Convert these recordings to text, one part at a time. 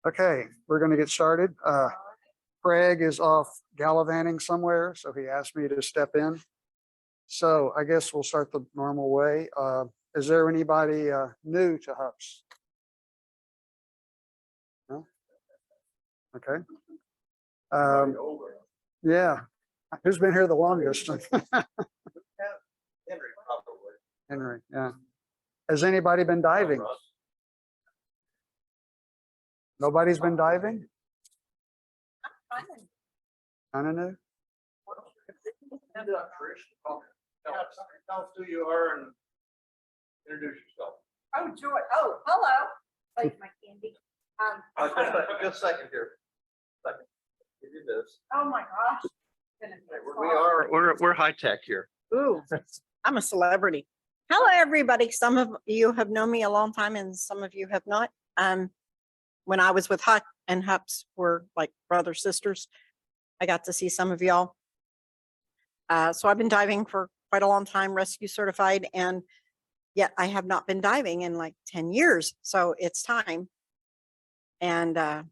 Okay, we're going to get started. Craig is off gallivanting somewhere, so he asked me to step in. So I guess we'll start the normal way. Is there anybody new to HUPS? No? Okay. Yeah. Who's been here the longest? Henry, probably. Henry, yeah. Has anybody been diving? Nobody's been diving? Kind of new? Tell us who you are and introduce yourself. Oh, Joy. Oh, hello. Like my candy. Just a second here. Second. Give you this. Oh my gosh. We're high tech here. Ooh, I'm a celebrity. Hello, everybody. Some of you have known me a long time and some of you have not. When I was with HUFF and HUPS were like brother sisters, I got to see some of y'all. So I've been diving for quite a long time, rescue certified, and yet I have not been diving in like 10 years. So it's time. And I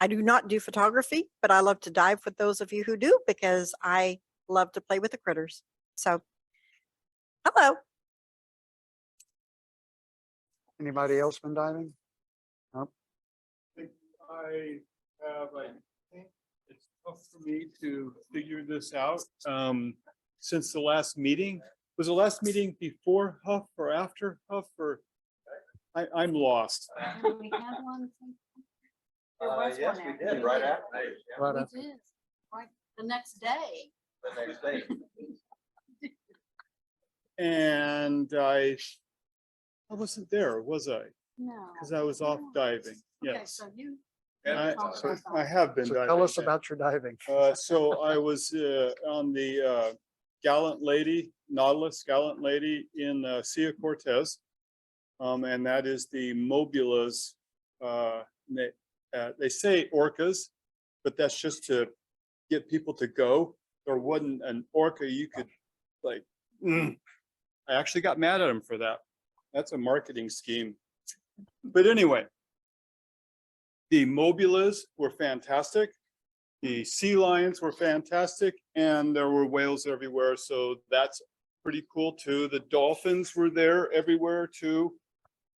do not do photography, but I love to dive with those of you who do because I love to play with the critters. So, hello. Anybody else been diving? Nope. I think it's tough for me to figure this out. Since the last meeting, was the last meeting before HUFF or after HUFF, or I'm lost. We had one. There was Yes, one we after. did, right after. Yeah. Right We after. did, right, the next day. The next day. And I wasn't there, was I? No. Because I was off diving. Okay, Yes, so you. I have been So diving. tell us yeah. about your diving. So I was on the Gallant Lady, Nautilus Gallant Lady in Sea of Cortez. And that is the Mobulas. They say orcas, but that's just to get people to go. There wasn't an orca you could like, I actually got mad at him for that. That's a marketing scheme. But anyway, the Mobulas were fantastic. The sea lions were fantastic, and there were whales everywhere. So that's pretty cool too. The dolphins were there everywhere too.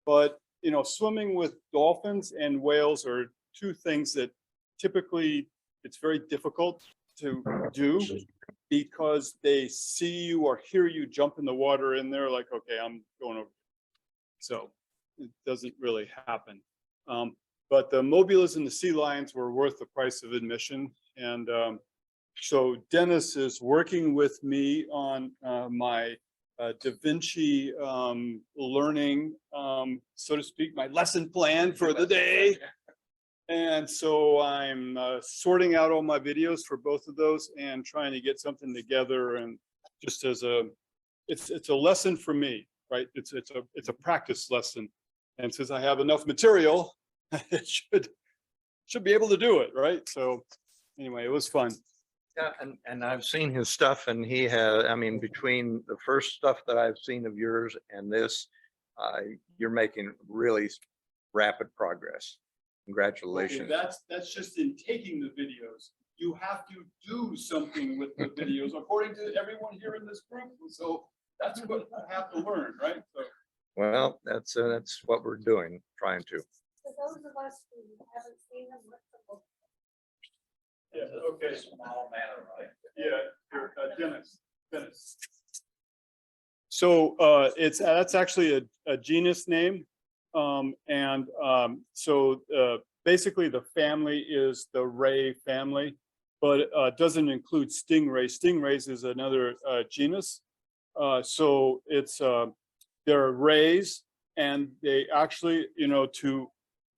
But, you know, swimming with dolphins and whales are two things that typically it's very difficult to do because they see you or hear you jump in the water and they're like, okay, I'm going over. So it doesn't really happen. But the Mobulas and the sea lions were worth the price of admission. And so Dennis is working with me on my Da Vinci learning, so to speak, my lesson plan for the day. And so I'm sorting out all my videos for both of those and trying to get something together. And just as it's a lesson for me, right? It's a practice lesson. And since I have enough material, it should be able to do it, right? So anyway, it was fun. Yeah, and I've seen his stuff, and he has, I mean, between the first stuff that I've seen of yours and this, you're making really rapid progress. Congratulations. That's just in taking the videos. You have to do something with the videos according to everyone here in this group. So that's what you have to learn, right? So, Well, that's what we're doing, trying to. For those of us who haven't seen them, what's the book? yeah, okay. Small matter, right? Yeah, Dennis. So that's actually a genus name. So basically the family is the ray family, but doesn't include stingray. Stingrays is another genus. So it's they're rays, and they actually, you know,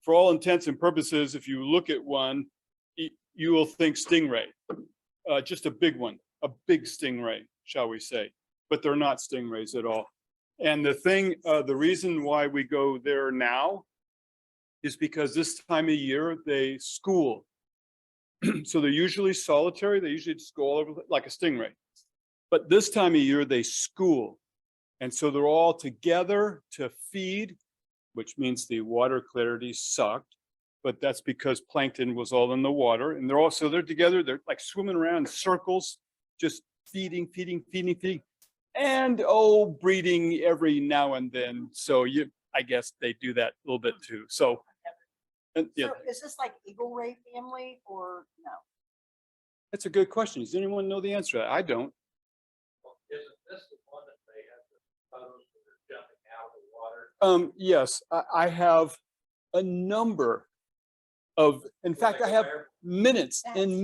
for all intents and purposes, if you look at one, you will think stingray, just a big one, a big stingray, shall we say, but they're not stingrays at all. And the reason why we go there now is because this time of year they school. So they're usually solitary. They usually just go all over like a stingray. But this time of year they school. And so they're all together to feed, which means the water clarity sucked. but that's because plankton was all in the water, and they're together, they're like swimming around in circles, just feeding, and breeding every now and then. So I guess they do that a little bit too. So, yeah, So is this like eagle ray family or no? that's a good question. Does anyone know the answer to that? I don't. Isn't this the one that they have the photos when they're jumping out of the water? Yes, I have a number of, in fact, I have minutes and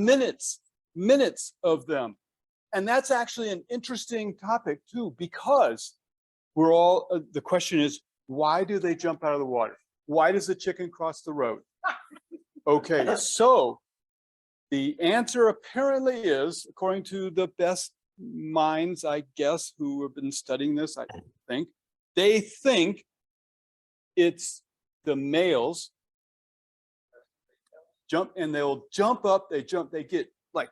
minutes of them. And that's actually an interesting topic too, because we're all, the question is, why do they jump out of the water? Why does the chicken cross the road? Okay, so the answer apparently is, according to the best minds, I guess, who have been studying this, I think, they think it's the males jump, and they'll jump up, they get like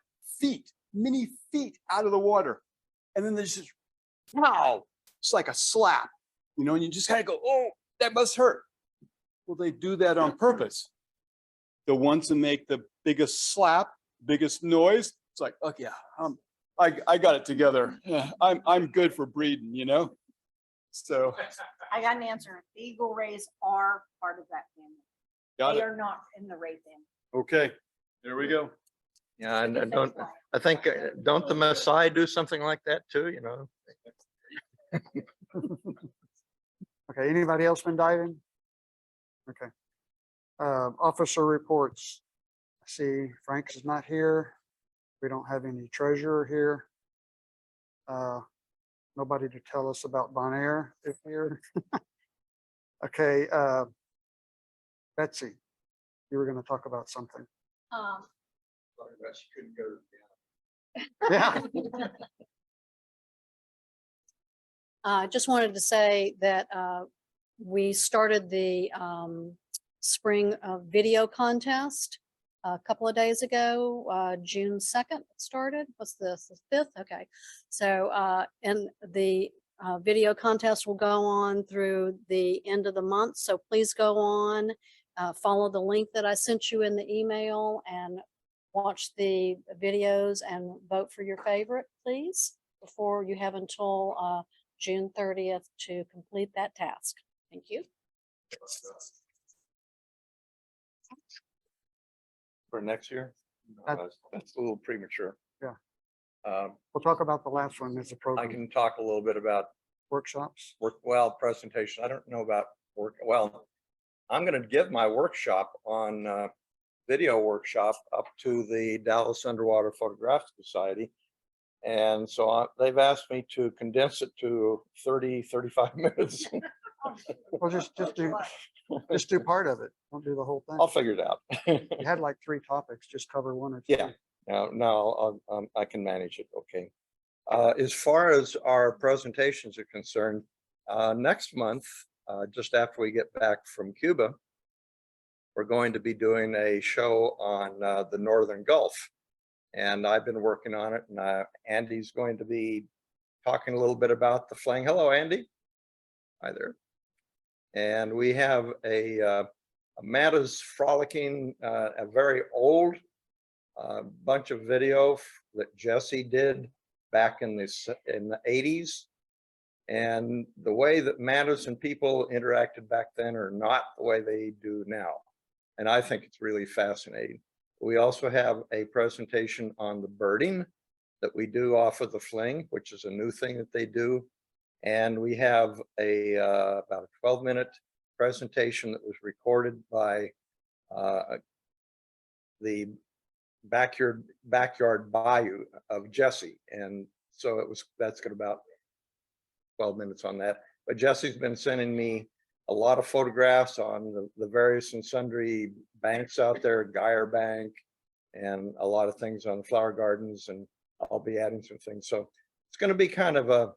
many feet out of the water. And then there's just, wow, it's like a slap, and you just kind of go, oh, that must hurt. Well, they do that on purpose. The ones that make the biggest slap, biggest noise, it's like, okay, I got it together. Yeah, I'm good for breeding, So I got an answer. The eagle rays are part of that family. got They it. are not in the ray family. Okay, there we go. Yeah, and I think, don't the Maasai do something like that too, Okay, anybody else been diving? Okay. Officer reports. I see Frank is not here. We don't have any treasurer here. Nobody to tell us about Bon Air if here. Okay, Betsy, you were gonna talk about something. She couldn't go to the Yeah. Just wanted to say that we started the spring video contest a couple of days ago, June 2nd it started. What's this, the 5th? Okay. So, and the video contest will go on through the end of the month. So please go on, follow the link that I sent you in the email and watch the videos and vote for your favorite, please, before you have until June 30th to complete that task. Thank you. For next year? That- That's a little premature. Yeah. Um, We'll talk about the last one as a I program can talk a little bit about workshops. presentation. I don't know about I'm going to give my workshop on video workshop up to the Dallas Underwater Photographic Society. And so they've asked me to condense it to 35 minutes. Well, just do part of it. Don't do the whole thing. I'll figure it out. You had like 3 topics, just cover 1 or 2. Yeah. No, I can manage it. Okay. As far as our presentations are concerned, next month, just after we get back from Cuba, we're going to be doing a show on the Northern Gulf. And I've been working on it, and Andy's going to be talking a little bit about the fling. Hello, Andy. Hi there. And we have a Matta's Frolicking, a very old bunch of video that Jesse did back in the 80s. And the way that Matta's and people interacted back then are not the way they do now. And I think it's really fascinating. We also have a presentation on the birding that we do off of the fling, which is a new thing that they do. And we have about a 12-minute presentation that was recorded by the backyard bayou of Jesse. And so that's got about 12 minutes on that. But Jesse's been sending me a lot of photographs on the various and sundry banks out there, Geyer Bank, and a lot of things on the flower gardens, and I'll be adding some things. So it's going to be kind of a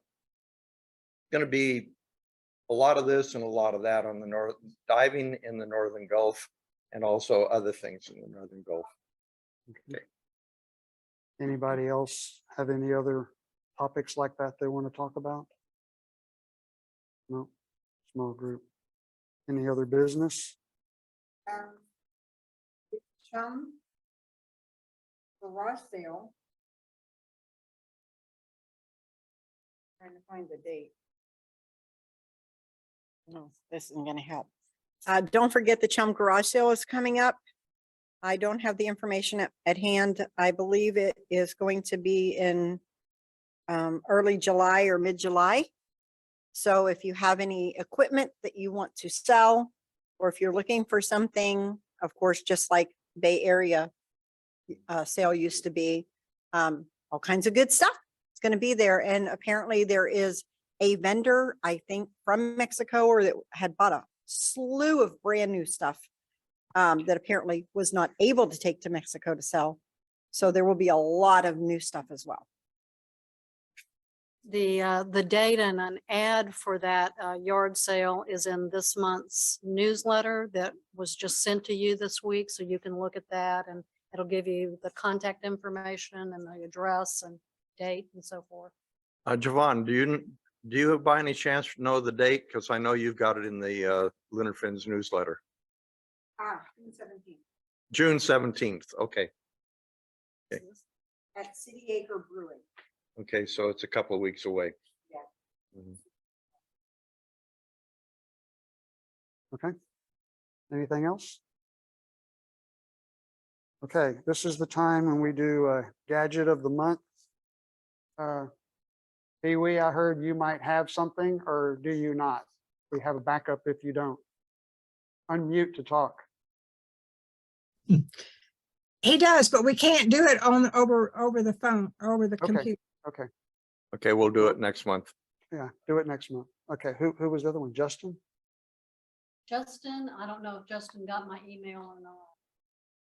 lot of this and a lot of that on the diving in the Northern Gulf, and also other things in the Northern Gulf. Okay. Anybody else have any other topics like that they want to talk about? No, small group. Any other business? Chum garage sale. Trying to find the date. No, this isn't gonna help. Don't forget the Chum garage sale is coming up. I don't have the information at hand. I believe it is going to be in early July or mid-July. So if you have any equipment that you want to sell, or if you're looking for something, of course, just like Bay Area sale used to be, all kinds of good stuff. It's going to be there. And apparently there is a vendor, I think from Mexico, or that had bought a slew of brand new stuff that apparently was not able to take to Mexico to sell. So there will be a lot of new stuff as well. The date and an ad for that yard sale is in this month's newsletter that was just sent to you this week. So you can look at that and it'll give you the contact information and the address and date and so forth. Javon, do you by any chance know the date? Because I know you've got it in the Leonard Finn's newsletter. June 17th. June 17th. Okay. At City Acre Brewing. Okay, so it's a couple of weeks away. Yeah. Mhm. Okay. Anything else? Okay, this is the time when we do a gadget of the month. Pee-wee, I heard you might have something, or do you not? We have a backup if you don't. Unmute to talk. He does, but we can't do it on over the phone, over the Okay. computer. Okay, Okay, we'll do it next month. yeah, do it next month. Okay, who was the other one? Justin? Justin, I don't know if Justin got my email or not.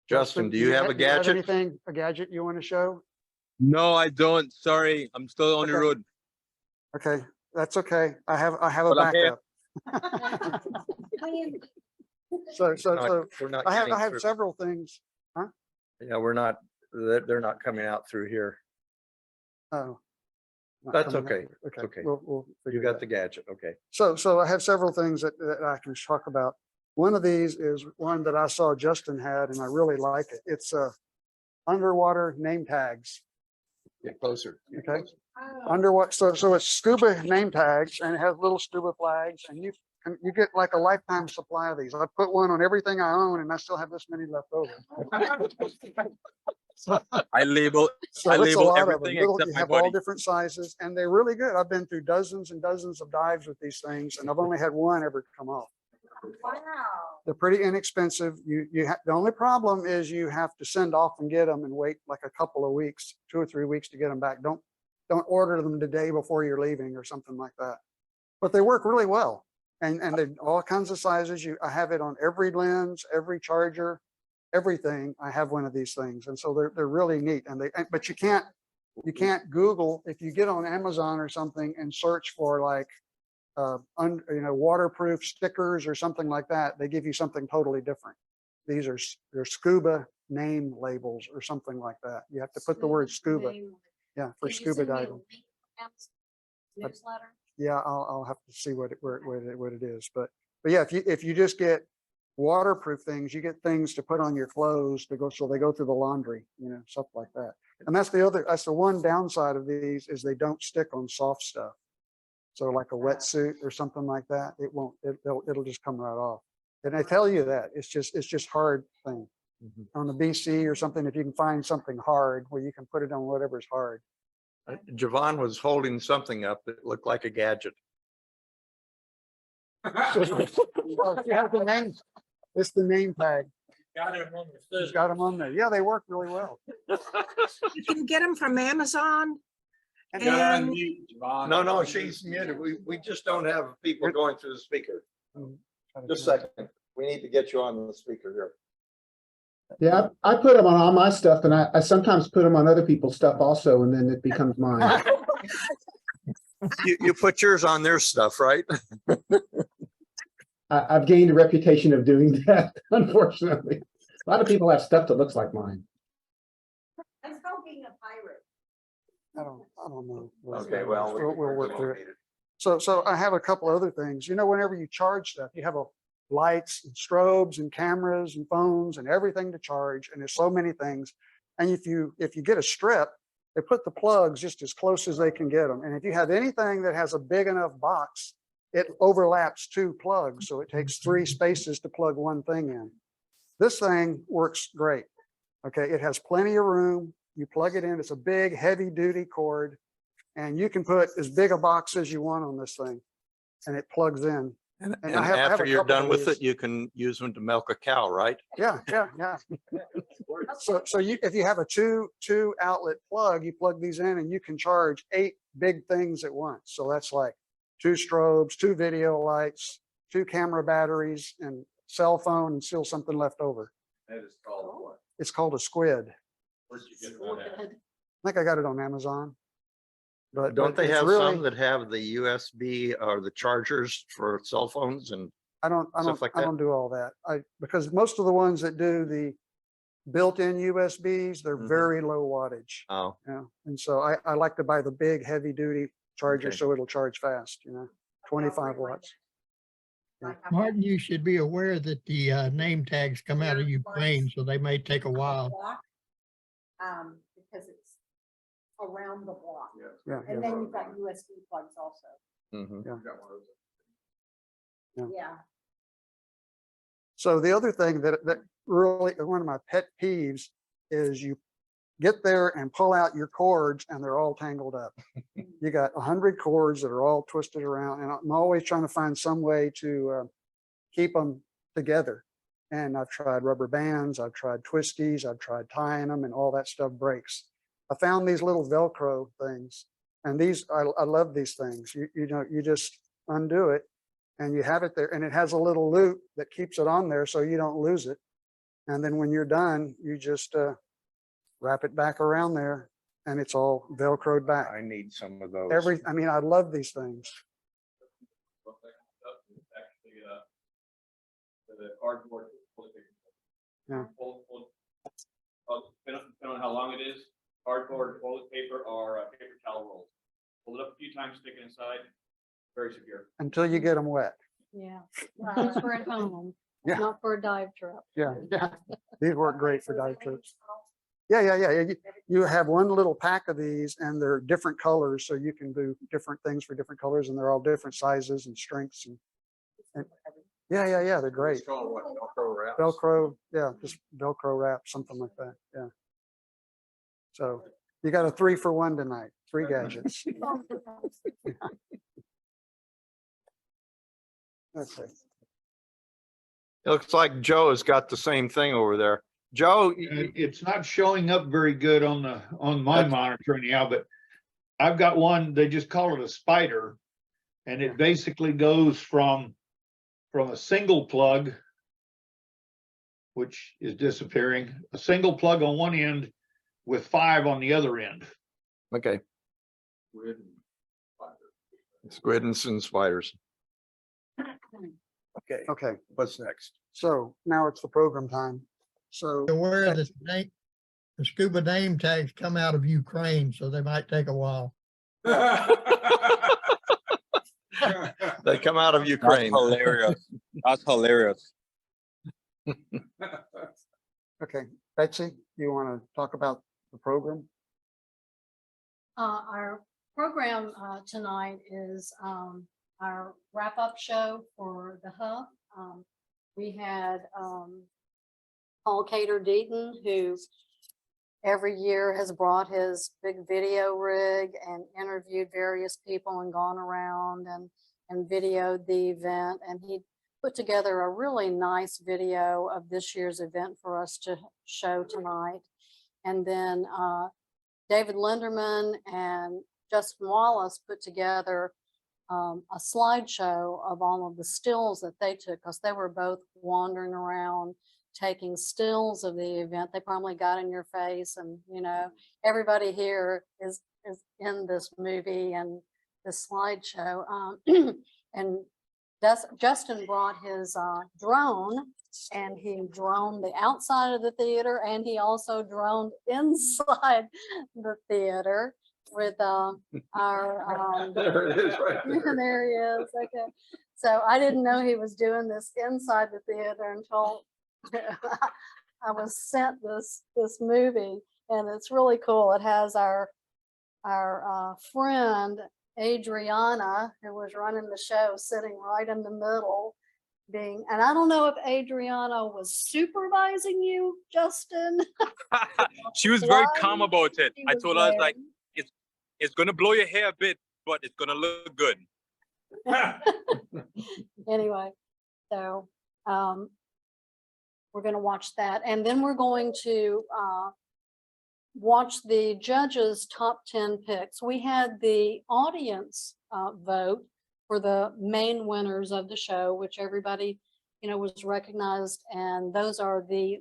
Justin, do you have a gadget? Anything, a gadget you want to show? No, I don't. Sorry, I'm still on the Okay. road. Okay, that's okay. I have a But I'm here. backup. Not- So We're not I getting have through. several things. Yeah, we're not, they're not coming out through here. Oh. not That's coming up. okay. Okay, okay. we'll You figure got that. the gadget. Okay. So I have several things that I can talk about. One of these is one that I saw Justin had, and I really like it. It's underwater name tags. Get closer. Get Okay. closer. Underwater, so it's scuba name tags, and it has little scuba flags, and you get like a lifetime supply of these. I put one on everything I own, and I still have this many left over. I label So I it's a label lot of them. everything Little- except You my have all body. different sizes, and they're really good. I've been through dozens and dozens of dives with these things, and I've only had one ever come off. Wow. They're pretty inexpensive. The only problem is you have to send off and get them and wait like a couple of weeks, 2 or 3 weeks to get them back. Don't order them the day before you're leaving or something like that. But they work really well, and they're all kinds of sizes. I have it on every lens, every charger, everything. I have one of these things, and so they're really neat. But you can't Google if you get on Amazon or something and search for like waterproof stickers or something like that. They give you something totally different. They're scuba name labels or something like that. You have to put the word scuba. Yeah, for scuba diving. Newsletter. Yeah, I'll have to see what it is. But yeah, if you just get waterproof things, you get things to put on your clothes to go, so they go through the laundry, stuff like that. And that's the one downside of these is they don't stick on soft stuff. So like a wetsuit or something like that, it'll just come right off. And I tell you that it's just hard thing. On the BC or something, if you can find something hard where you can put it on whatever's hard. Javon was holding something up that looked like a gadget. Oh, you have the name. It's the name tag. He's got them on there. Yeah, they work really well. You can get them from Amazon. And No, she's muted. We just don't have people going through the speaker. Just a second. We need to get you on the speaker here. Yeah, I put them on all my stuff, and I sometimes put them on other people's stuff also, and then it becomes mine. You put yours on their stuff, right? I've gained a reputation of doing that, unfortunately. A lot of people have stuff that looks like mine. That's called being a pirate. I don't know. Okay, well, We'll work through it. So I have a couple other things. Whenever you charge stuff, you have lights and strobes and cameras and phones and everything to charge. And there's so many things. And if you get a strip, they put the plugs just as close as they can get them. And if you have anything that has a big enough box, it overlaps 2 plugs. So it takes 3 spaces to plug one thing in. This thing works great. Okay, it has plenty of room. You plug it in. It's a big, heavy duty cord. And you can put as big a box as you want on this thing. And it plugs in. And I have after a you're couple of done with these. it, you can use them to milk a cow, right? Yeah. So if you have a two outlet plug, you plug these in and you can charge 8 big things at once. So that's like 2 strobes, 2 video lights, 2 camera batteries, and cell phone, and still something left over. That is called what? It's called a squid. Where'd you get that at? I think I got it on Amazon. But Don't they it's have really- some that have the USB or the chargers for cell phones and I don't stuff like that? do all that. Because most of the ones that do the built-in USBs, they're Mhm. very low wattage. oh, Yeah. And so I like to buy the big heavy duty charger Okay. so it'll charge fast, 25 watts. Martin, you should be aware that the name tags come out of Ukraine, so they may take a while. Because it's around the block. Yeah. And then you've got USB plugs also. mhm. Yeah. So the other thing that really, one of my pet peeves is you get there and pull out your cords and they're all tangled up. You got 100 cords that are all twisted around, and I'm always trying to find some way to keep them together. And I've tried rubber bands, I've tried twisties, I've tried tying them, and all that stuff breaks. I found these little Velcro things, and these, I love these things. You just undo it and you have it there, and it has a little loop that keeps it on there so you don't lose it. And then when you're done, you just wrap it back around there and it's all Velcroed back. I need some of those. I mean, I love these things. Actually, the cardboard. Yeah. Depending on how long it is, cardboard, toilet paper, or paper towel rolls. Pull it up a few times, stick it inside, very secure. Until you get them wet. Yeah. Those for at home, Yeah. not for a dive trip. Yeah. These work great for dive trips. Yeah. You have one little pack of these and they're different colors, so you can do different things for different colors, and they're all different sizes and strengths. And yeah, they're great. It's called what? Velcro wraps? Velcro, yeah, just Velcro wrap, something like that, yeah. So you got a 3-for-1 tonight, 3 gadgets. Okay. It looks like Joe has got the same thing over there. Joe, It's not showing up very good on my monitor anyhow, but I've got one, they just call it a spider. And it basically goes from a single plug, which is disappearing, a single plug on one end with 5 on the other end. okay. Squid and some spiders. Okay, Okay, what's next? so now it's the program time. So, Aware that the scuba name tags come out of Ukraine, so they might take a while. They come out of That's Ukraine. hilarious. That's hilarious. okay, Betsy, you want to talk about the program? Our program tonight is our wrap-up show for the HUFF. We had Paul Cater Deaton, who every year has brought his big video rig and interviewed various people and gone around and videoed the event. And he put together a really nice video of this year's event for us to show tonight. And then David Lenderman and Justin Wallace put together a slideshow of all of the stills that they took, because they were both wandering around taking stills of the event. They probably got in your face, and everybody here is in this movie and this slideshow. And Justin brought his drone, and he droned the outside of the theater, and he also droned inside the theater with our There it is right there. there he is. Okay. So I didn't know he was doing this inside the theater until I was sent this movie, and it's really cool. It has our friend Adriana, who was running the show, sitting right in the middle, and I don't know if Adriana was supervising you, Justin. She was very Why calm about it. she I was told her, I was like, there. it's gonna blow your hair a bit, but it's gonna look good. Anyway, so we're going to watch that, and then we're going to watch the judges' top 10 picks. We had the audience vote for the main winners of the show, which everybody, was recognized, and those are the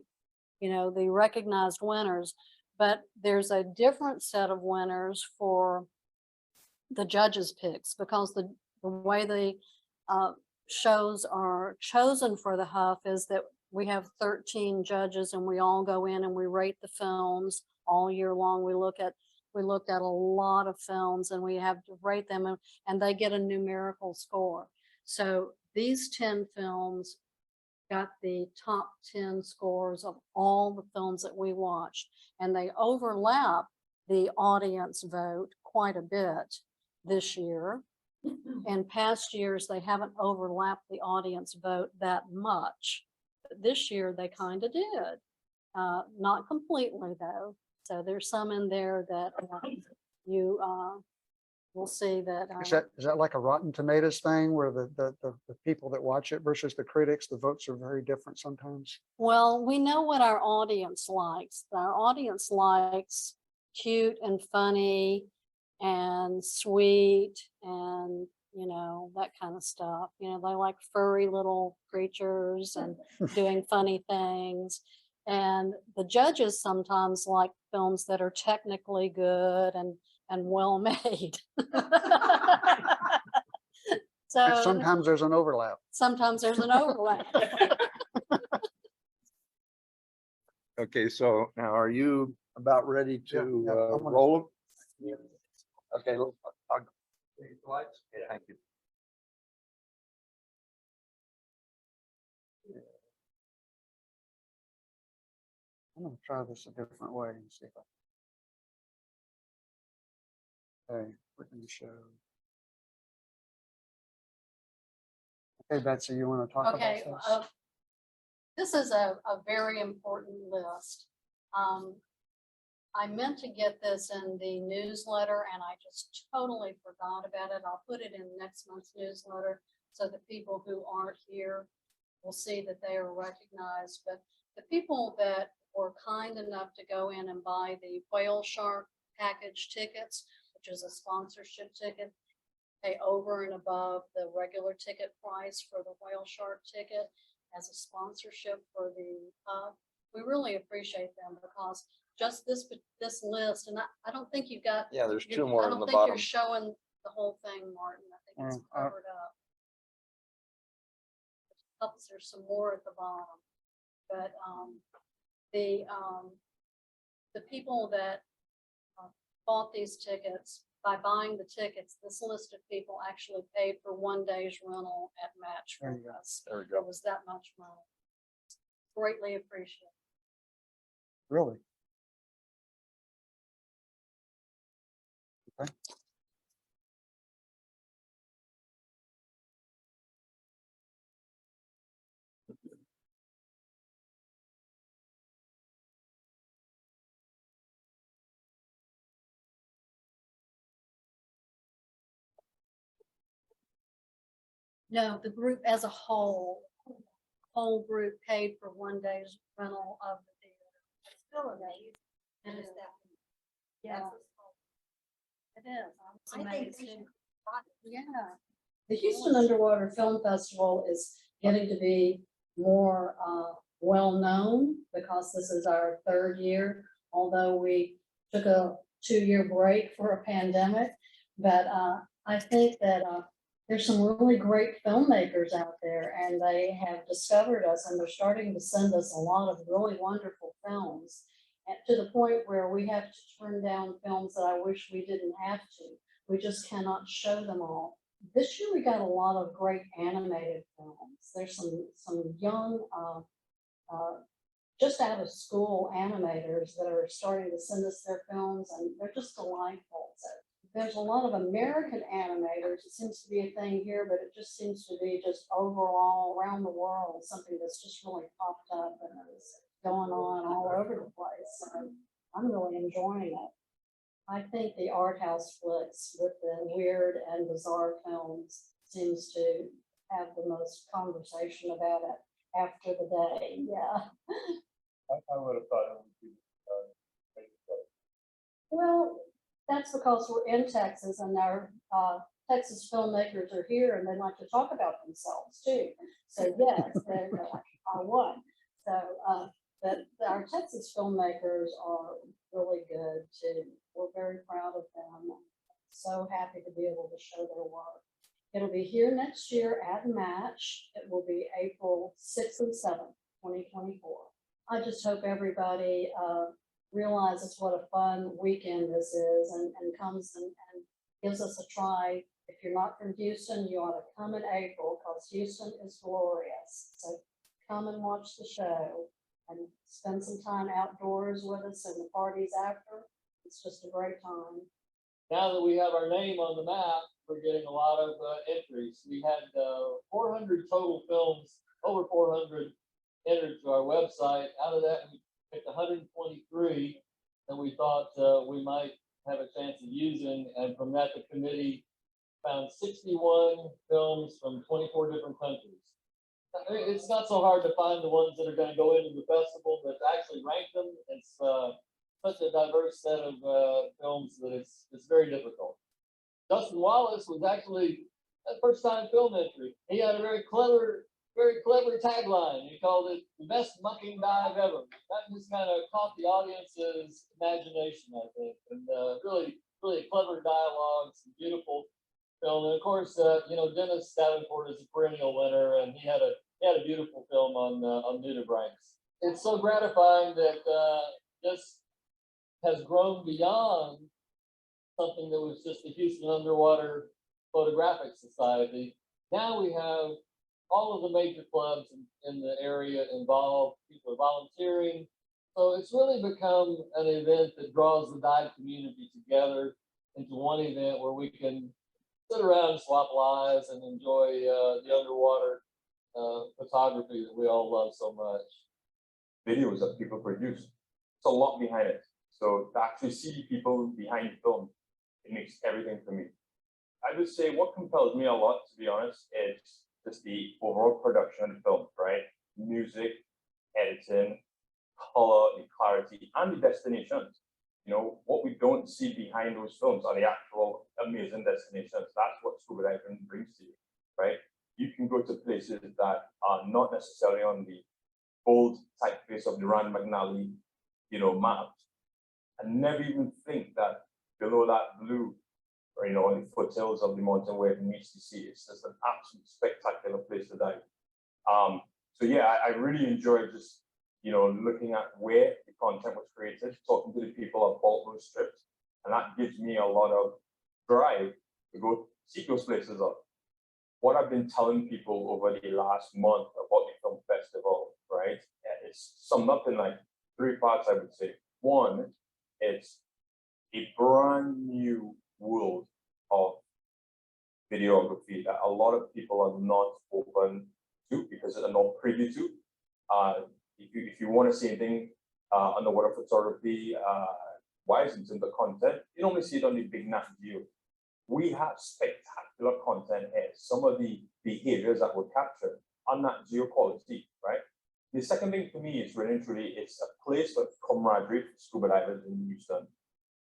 recognized winners. But there's a different set of winners for the judges' picks, because the way the shows are chosen for the HUFF is that we have 13 judges, and we all go in and we rate the films all year long. We looked at a lot of films, and we have to rate them, and they get a numerical score. So these 10 films got the top 10 scores of all the films that we watched, and they overlap the audience vote quite a bit this year. In past years, they haven't overlapped the audience vote that much. But this year, they kind of did. Not completely, though. So there's some in there that you will see that. Is that like a Rotten Tomatoes thing where the people that watch it versus the critics, the votes are very different sometimes? Well, we know what our audience likes. Our audience likes cute and funny and sweet and, that kind of stuff. They like furry little creatures and doing funny things. And the judges sometimes like films that are technically good and well made. So And sometimes there's an overlap. sometimes there's an overlap. Okay, so now are you about ready to Yeah, I'm gonna- roll them? Okay, I'll slides. Okay, thank you. I'm gonna try this a different way and see if okay, we're gonna show. Okay, Betsy, you want to talk Okay, about this? this is a very important list. I meant to get this in the newsletter and I just totally forgot about it. I'll put it in next month's newsletter so the people who aren't here will see that they are recognized. But the people that were kind enough to go in and buy the whale shark package tickets, which is a sponsorship ticket, pay over and above the regular ticket price for the whale shark ticket as a sponsorship for the pub. We really appreciate them, because just this list, and I don't think you've got. Yeah, there's you- two more I in don't the think bottom. you're showing the whole thing, Martin. I think it's Well, covered up. There's some more at the bottom, but the people that bought these tickets, by buying the tickets, this list of people actually paid for one day's rental at match There for you go. us. There we It go. was that much money. Greatly appreciated. Really? Okay. No, the group as a whole group paid for one day's rental of the theater. It's still amazing. It is. that. Yeah, it is. I think Amazing. we should. Yeah. The Houston Underwater Film Festival is getting to be more well-known, because this is our third year, although we took a 2-year break for a pandemic. But I think that there's some really great filmmakers out there, and they have discovered us, and they're starting to send us a lot of really wonderful films, and to the point where we have to turn down films that I wish we didn't have to. We just cannot show them all this year we got a lot of great animated films. There's some young, just out of school animators that are starting to send us their films, and they're just delightful. So there's a lot of American animators. It seems to be a thing here, but it just seems to be just overall around the world, something that's just really popped up and is going on all over the place. So I'm really enjoying it. I think the art house flicks with the weird and bizarre films seems to have the most conversation about it after the day. Yeah. I would have thought it would be. Well, that's because we're in Texas and our Texas filmmakers are here and they like to talk about themselves too. So yes, they're like, I won. So, but our Texas filmmakers are really good too. We're very proud of them. So happy to be able to show their work. It'll be here next year at Match. It will be April 6th and 7th, 2024. I just hope everybody realizes what a fun weekend this is and comes and gives us a try. If you're not from Houston, you ought to come in April because Houston is glorious. So come and watch the show and spend some time outdoors with us and the parties after. It's just a great time. Now that we have our name on the map, we're getting a lot of entries. We had 400 total films, over 400 entered to our website. Out of that, we picked 123 that we thought we might have a chance of using. And from that, the committee found 61 films from 24 different countries. It's not so hard to find the ones that are going to go into the festival, but to actually rank them, it's such a diverse set of films that it's very difficult. Justin Wallace was actually a first-time film entry. He had a very clever tagline. He called it the best mucking dive ever. That just kind of caught the audience's imagination, I think, and really a clever dialogue, some beautiful film. And of course, Dennis Davenport is a perennial winner, and he had a beautiful film on nudibranchs. It's so gratifying that this has grown beyond something that was just the Houston Underwater Photographic Society. Now we have all of the major clubs in the area involved. People are volunteering. So it's really become an event that draws the dive community together into one event where we can sit around and swap lives and enjoy the underwater photography that we all love so much. Videos that people produce. It's a lot behind it. So to actually see people behind film, it makes everything for me. I would say what compels me a lot, to be honest, is just the overall production of the film, right? Music, editing, color, the clarity, and the destinations. You know, what we don't see behind those films are the actual amazing destinations. That's what scuba diving brings to you, right? You can go to places that are not necessarily on the bold typeface of the Rand McNally, map, and never even think that below that blue, or on the foothills of the mountain where it meets the sea, it's just an absolute spectacular place to dive. So yeah, I really enjoyed just looking at where the content was created, talking to the people about those trips, and that gives me a lot of drive to go seek those places up. What I've been telling people over the last month about the film festival, right? It's summed up in like 3 parts, I would say. One, it's a brand new world of videography that a lot of people are not open to because they're not privy to. If you want to see anything underwater photography wise in terms of content, you normally see it on the big Nat Geo. We have spectacular content here. Some of the behaviors that were captured are Nat Geo quality, right? The second thing for me is really and truly, it's a place of camaraderie for scuba divers in Houston.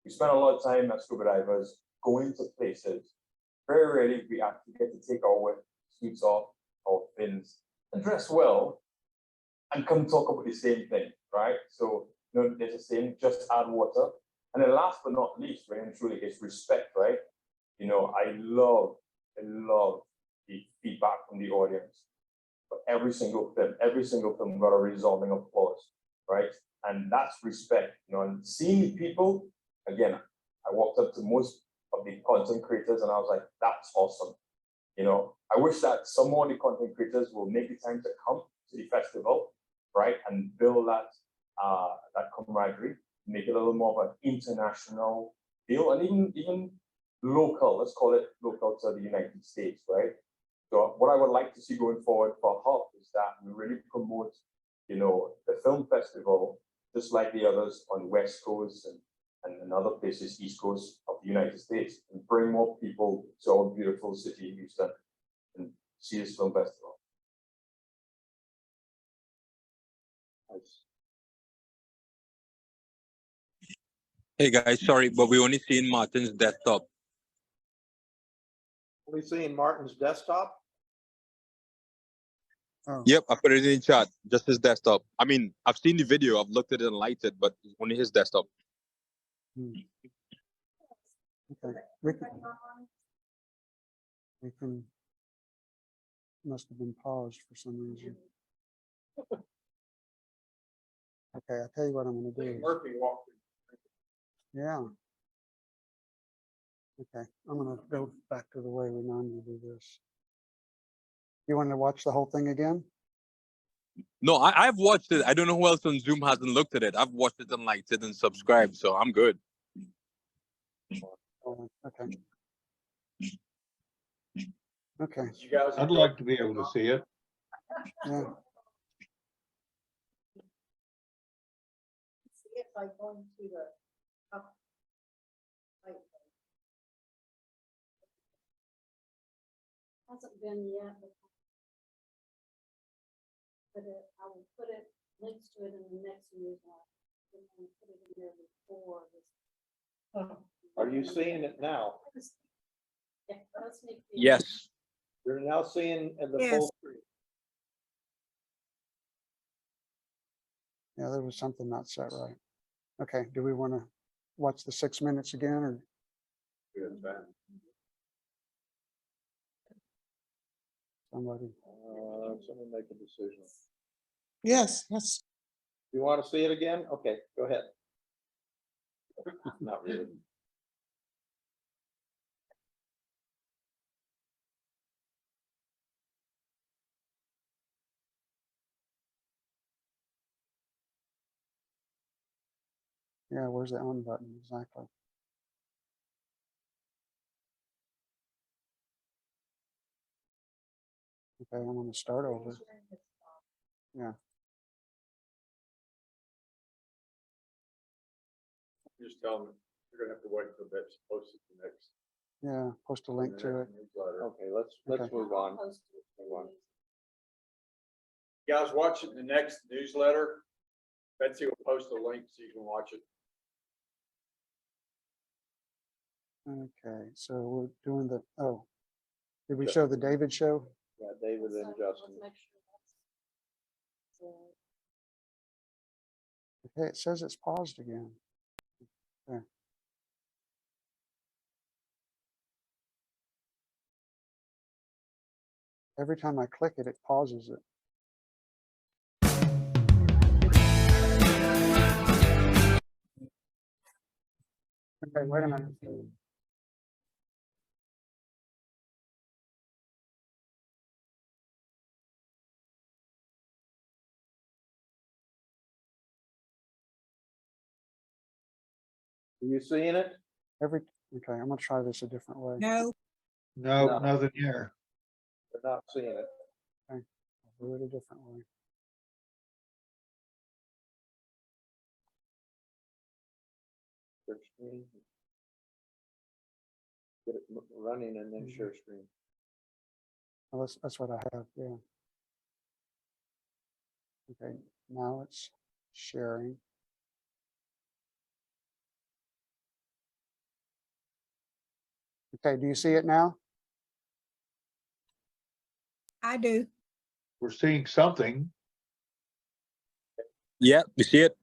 We spend a lot of time as scuba divers going to places. Very rarely we actually get to take our suits off, our fins, and dress well, and come talk about the same thing, right? So, there's a saying, just add water. And then last but not least, really and truly, is respect, right? I love the feedback from the audience. For every single film got a resounding applause, right? And that's respect, and seeing the people, again, I walked up to most of the content creators and I was like, that's awesome. I wish that some more of the content creators will make the time to come to the festival, right, and build that camaraderie, make it a little more of an international deal, and even local. Let's call it local to the United States, right? So what I would like to see going forward for HUPP is that we really promote, the film festival just like the others on West Coast and other places, East Coast of the United States, and bring more people to our beautiful city, Houston, and see this film festival. Hey guys, sorry, but we only seen Martin's desktop. We seeing Martin's desktop? Oh, Yep, I put it in chat. Just his desktop. I mean, I've seen the video, I've looked at it and liked it, but only his desktop. okay. We can, must have been paused for some reason. Okay, I'll tell you what I'm gonna do. Murphy walked. Yeah. Okay, I'm gonna go back to the way we normally do this. You want to watch the whole thing again? No, I've watched it. I don't know who else on Zoom hasn't looked at it. I've watched it and liked it and subscribed, so I'm good. Oh, okay. Okay, You guys. I'd like to be able to see it. yeah, See it by going to the up. Right. Hasn't been yet. But I will put it, links to it in the next newsletter. And then put it in there before this. Are you seeing it now? Yeah, that's me. Yes. You're now seeing the Yes. full screen. yeah, there was something not set right. Okay, do we want to watch the 6 minutes again, or? Somebody, Someone make a decision. Yes, yes. You want to see it again? Okay, go ahead. Not really. yeah, where's the on button exactly? Okay, I'm gonna start over. Yeah, Just tell them you're gonna have to wait until Betsy posts it the next. yeah, post a link to it. Okay, let's Okay. move on. Post it. Move on. You guys watch it in the next newsletter. Betsy will post a link so you can watch it. Okay, so we're doing the, oh, did we show the David show? Yeah, David and So let's Justin. make sure that's- Okay, it says it's paused again. Okay. Every time I click it, it pauses it. Okay, wait a minute. Are you seeing it? Okay, I'm gonna try this a different way. No, No, No. nothing here. They're not seeing it. I'll do it a different way. Share screen. Get it running and then share screen. Well, that's what I have, yeah. Okay, now it's sharing. Okay, do you see it now? I do. We're seeing something. Yeah, you see it?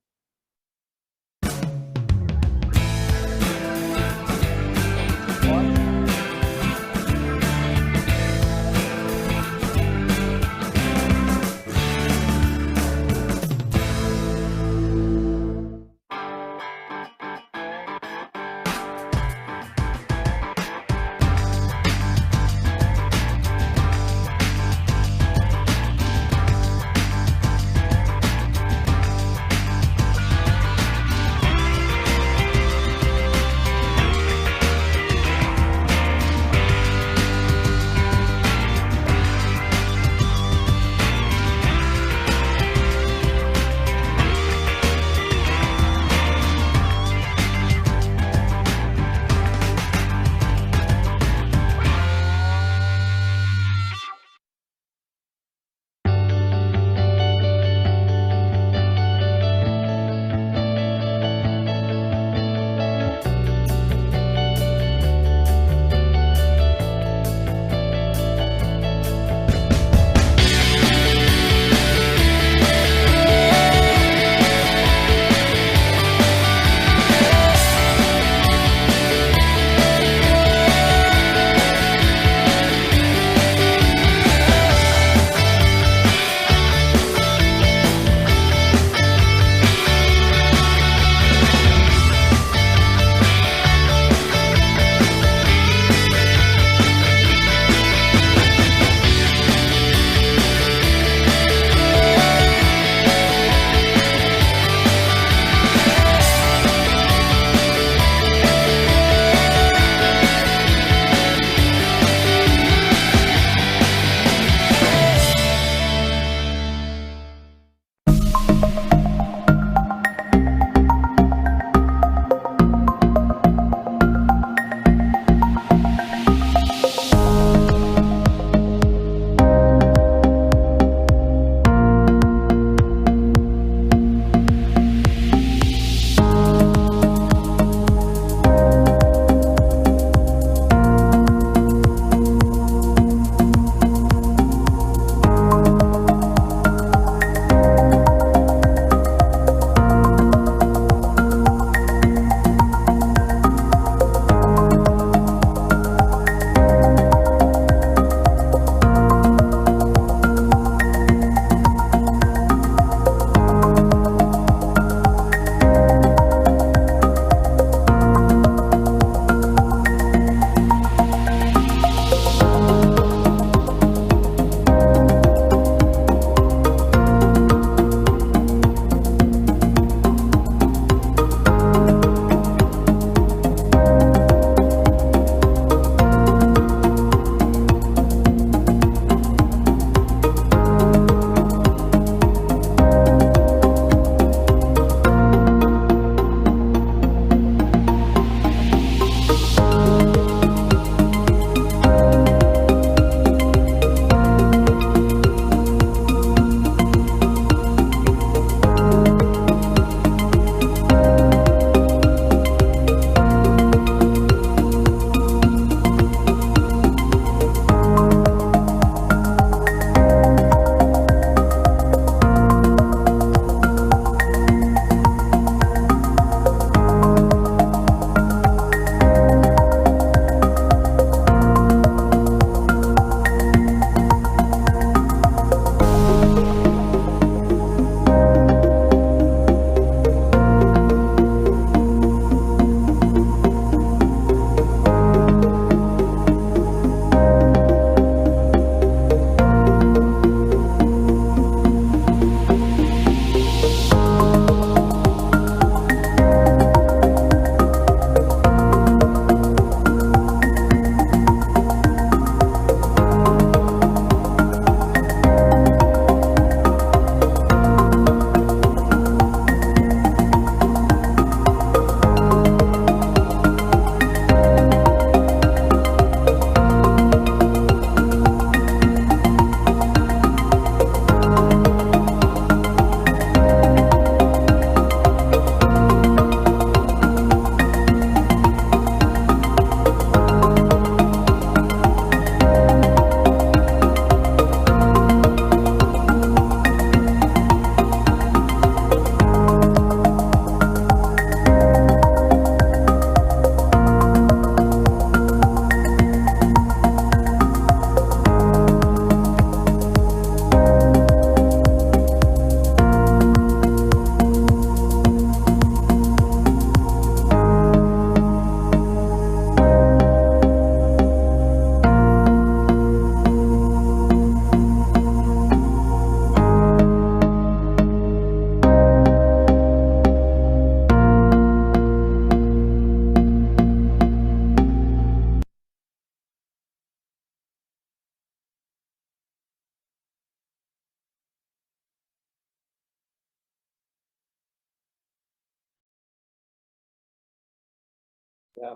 Yeah.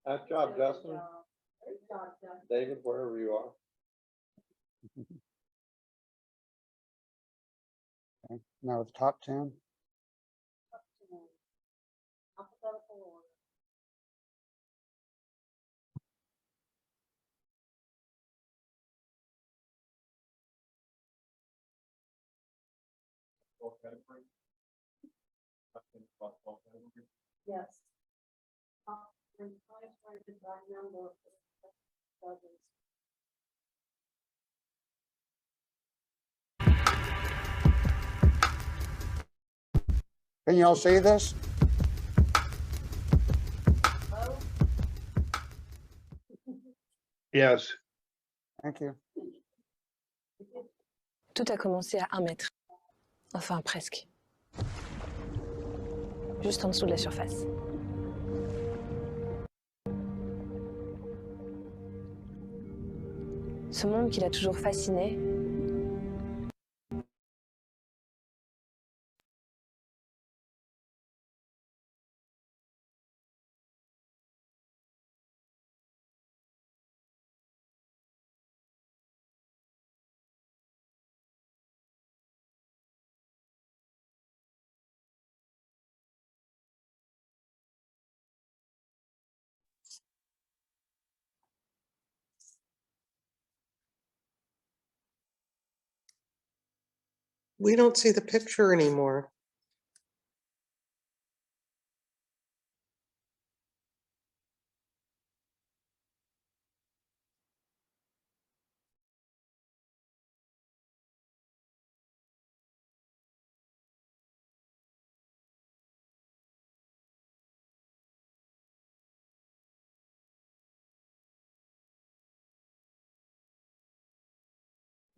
Nice job, Justin. Great job, Justin. David, wherever you are. Okay, now the top 10. Alphabetical order. Yes. And highest rated by number. Judges. Can you all see this? Oh, Yes. Thank you. Tout a commencé à 1 mètre. Enfin, presque. Juste en dessous de la surface. Ce monde qui l'a toujours fasciné. We don't see the picture anymore.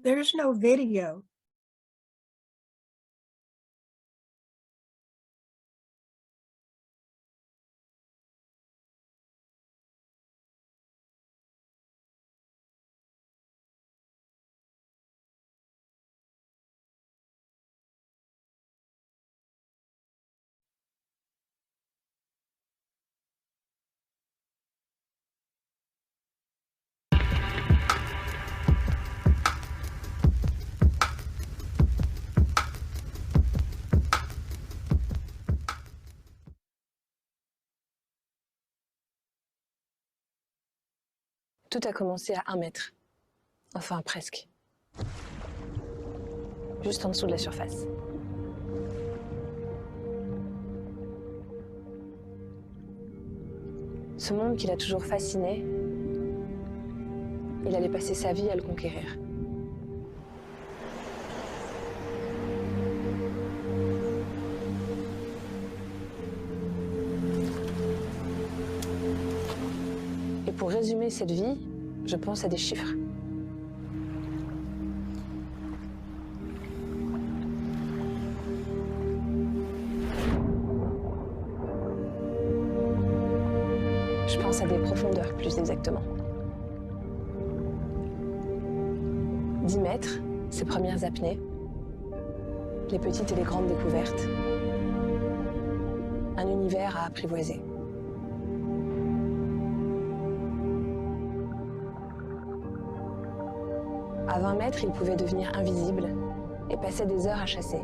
There's no video. Tout a commencé à 1 mètre. Enfin, presque. Juste en dessous de la surface. Ce monde qui l'a toujours fasciné, il allait passer sa vie à le conquérir. Et pour résumer cette vie, je pense à des chiffres. Je pense à des profondeurs, plus exactement. 10 mètres, ses premières apnées. Les petites et les grandes découvertes. Un univers à apprivoiser. À 20 mètres, il pouvait devenir invisible et passer des heures à chasser.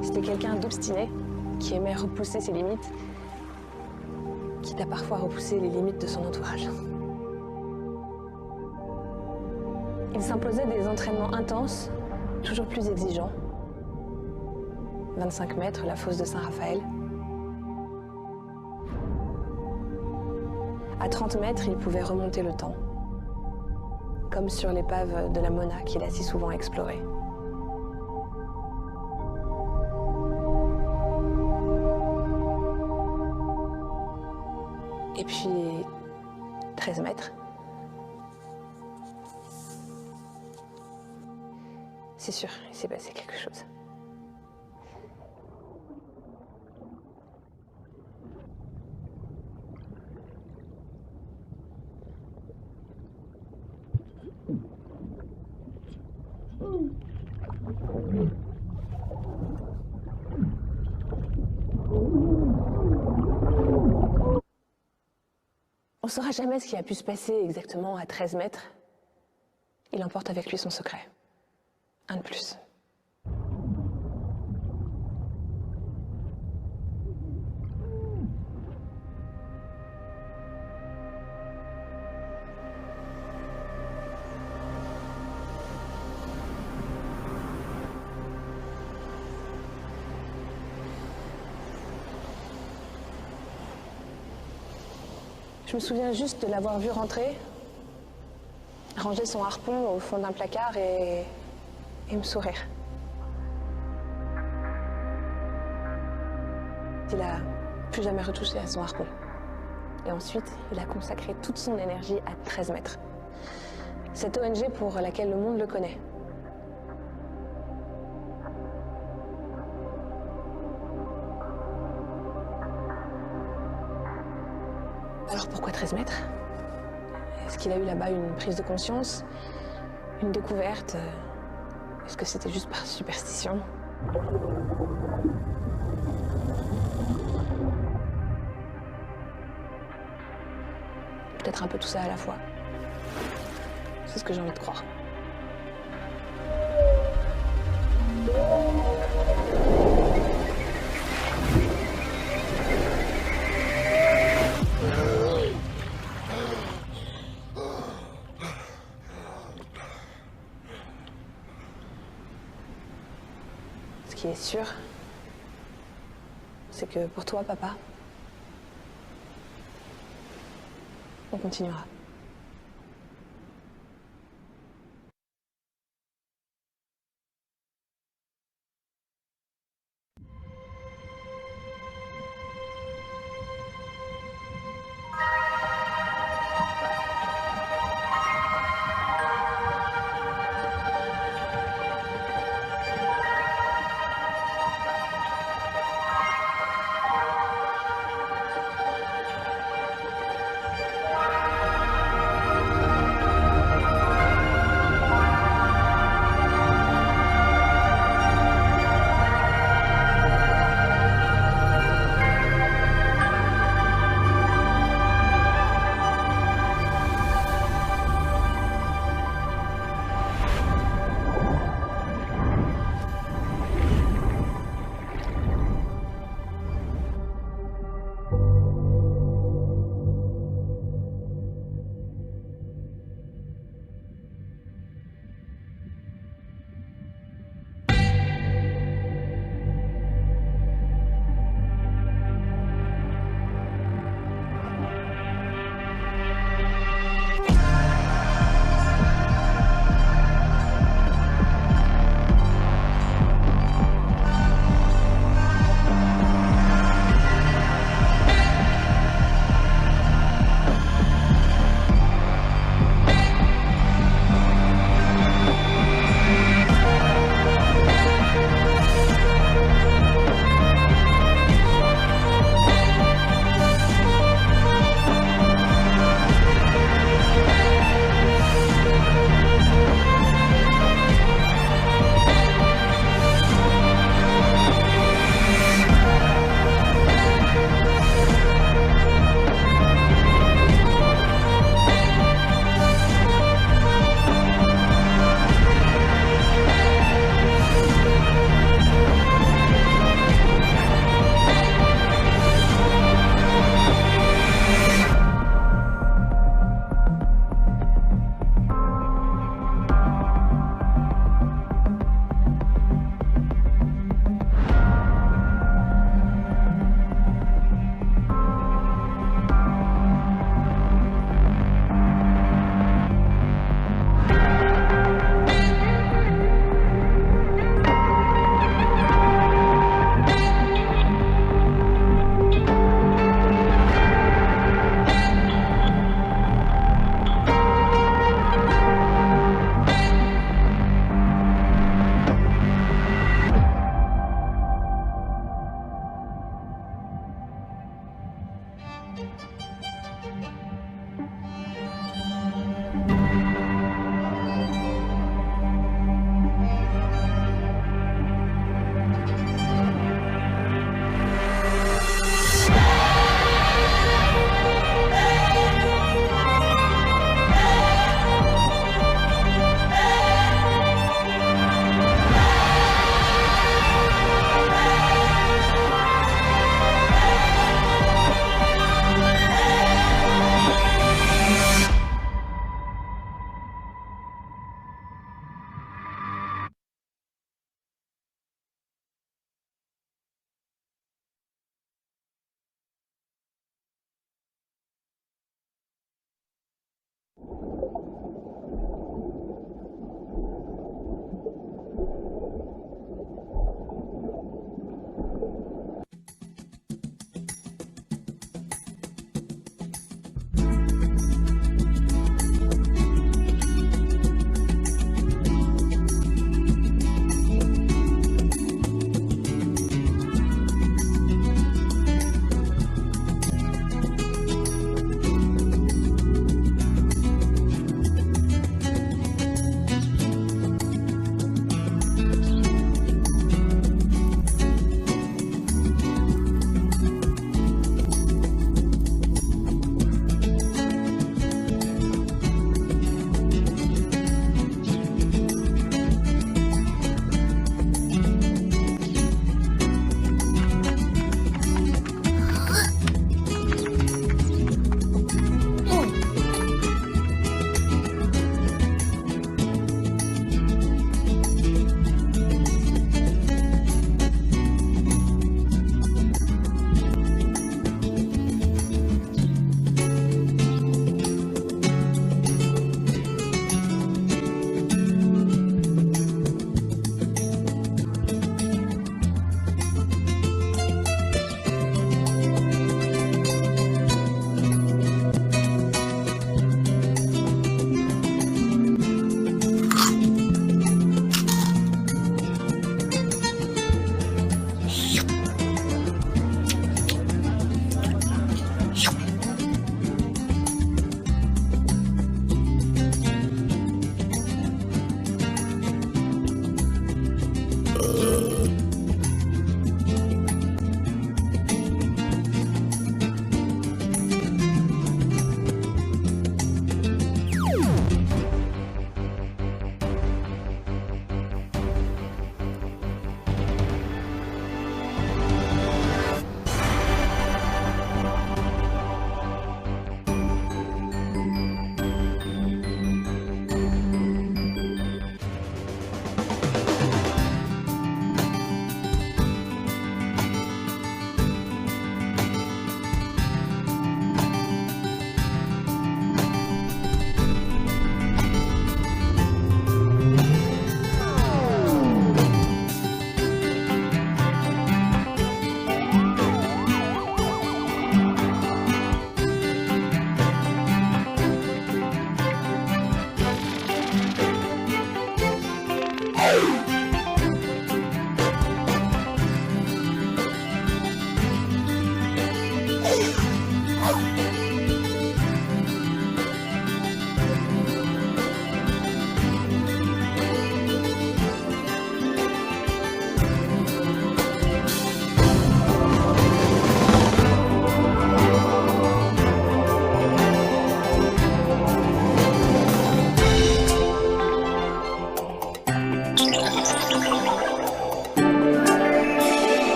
C'était quelqu'un d'obstiné qui aimait repousser ses limites, quitte à parfois repousser les limites de son entourage. Il s'imposait des entraînements intenses, toujours plus exigeants. 25 mètres, la fosse de Saint-Raphaël. À 30 mètres, il pouvait remonter le temps, comme sur l'épave de la Mona qu'il a si souvent explorée. Et puis, 13 mètres. C'est sûr, il s'est passé quelque chose. On ne saura jamais ce qui a pu se passer exactement à 13 mètres. Il emporte avec lui son secret. Un de plus. Je me souviens juste de l'avoir vu rentrer, ranger son harpon au fond d'un placard et me sourire. Il a plus jamais retouché à son harpon. Et ensuite, il a consacré toute son énergie à 13 mètres. Cette ONG pour laquelle le monde le connaît. Alors pourquoi 13 mètres? Est-ce qu'il a eu là-bas une prise de conscience? Une découverte? Est-ce que c'était juste par superstition? Peut-être un peu tout ça à la fois. C'est ce que j'ai envie de croire. Ce qui est sûr, c'est que pour toi, papa, on continuera.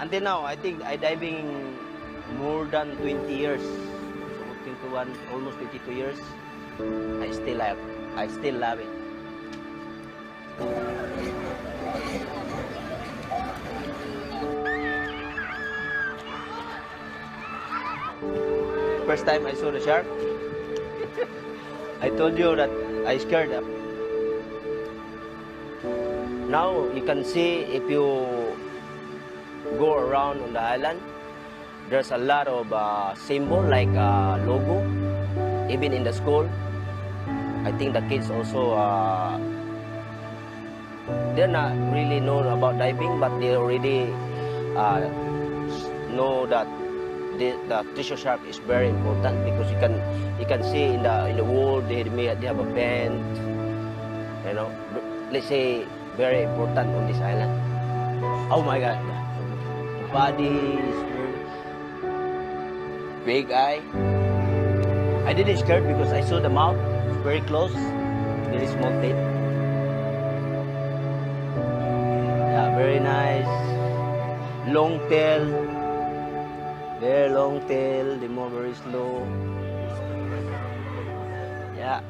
Until now, I think I diving more than 20 years. So 21, almost 22 years. I still love it. First time I saw the shark, I told you that I scared up. Now you can see if you go around on the island, there's a lot of symbol like logo, even in the school. I think the kids also, they're not really known about diving, but they already know that the treasure shark is very important, because you can see in the wall they have a band, you know, let's say very important on this island. Oh my God, the body is very big eye. I didn't scared because I saw the mouth very close, very small teeth. Yeah, very nice. Long tail, very long tail, they move very slow. Yeah.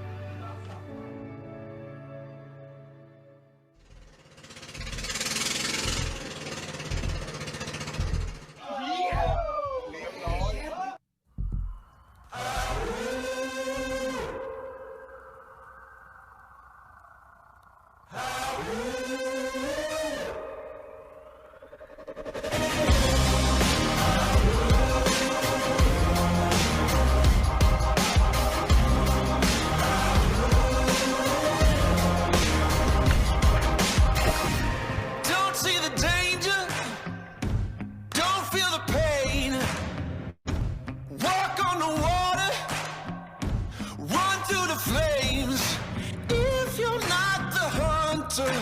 Don't see the danger, don't feel the pain. Walk on the water, run through the flames. If you're not the hunter,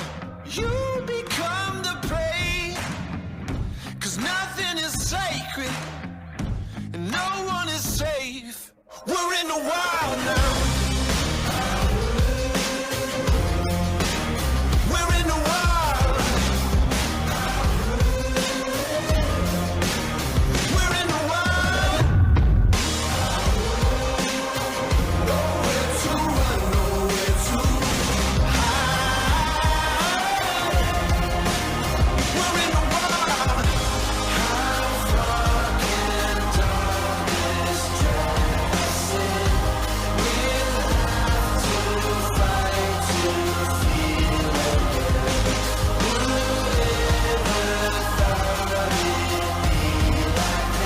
you become the prey. 'Cause nothing is sacred, and no one is safe. We're in the wild now. We're in the wild. We're in the wild. Nowhere to run, nowhere to hide. We're in the wild. How far can darkness dress in? We'll have to fight to feel again. Who ever thought it'd be like this?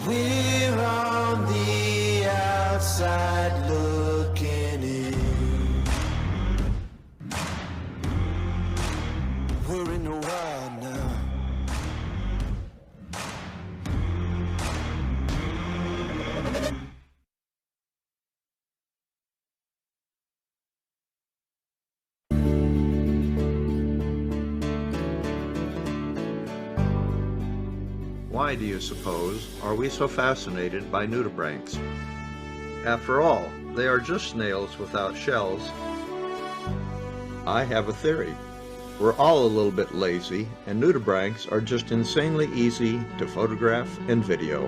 We're on the outside looking in. We're in the wild now. Why do you suppose are we so fascinated by nudibranchs? After all, they are just snails without shells. I have a theory. We're all a little bit lazy, and nudibranchs are just insanely easy to photograph and video.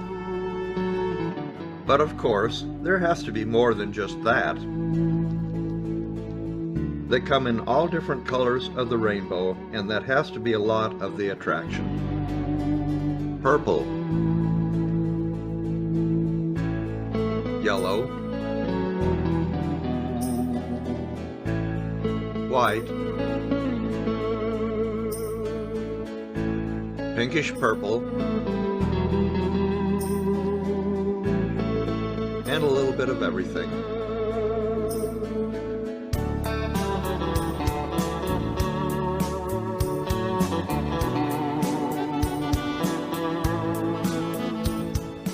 But of course, there has to be more than just that. They come in all different colors of the rainbow, and that has to be a lot of the attraction. Purple, yellow, white, pinkish purple, and a little bit of everything.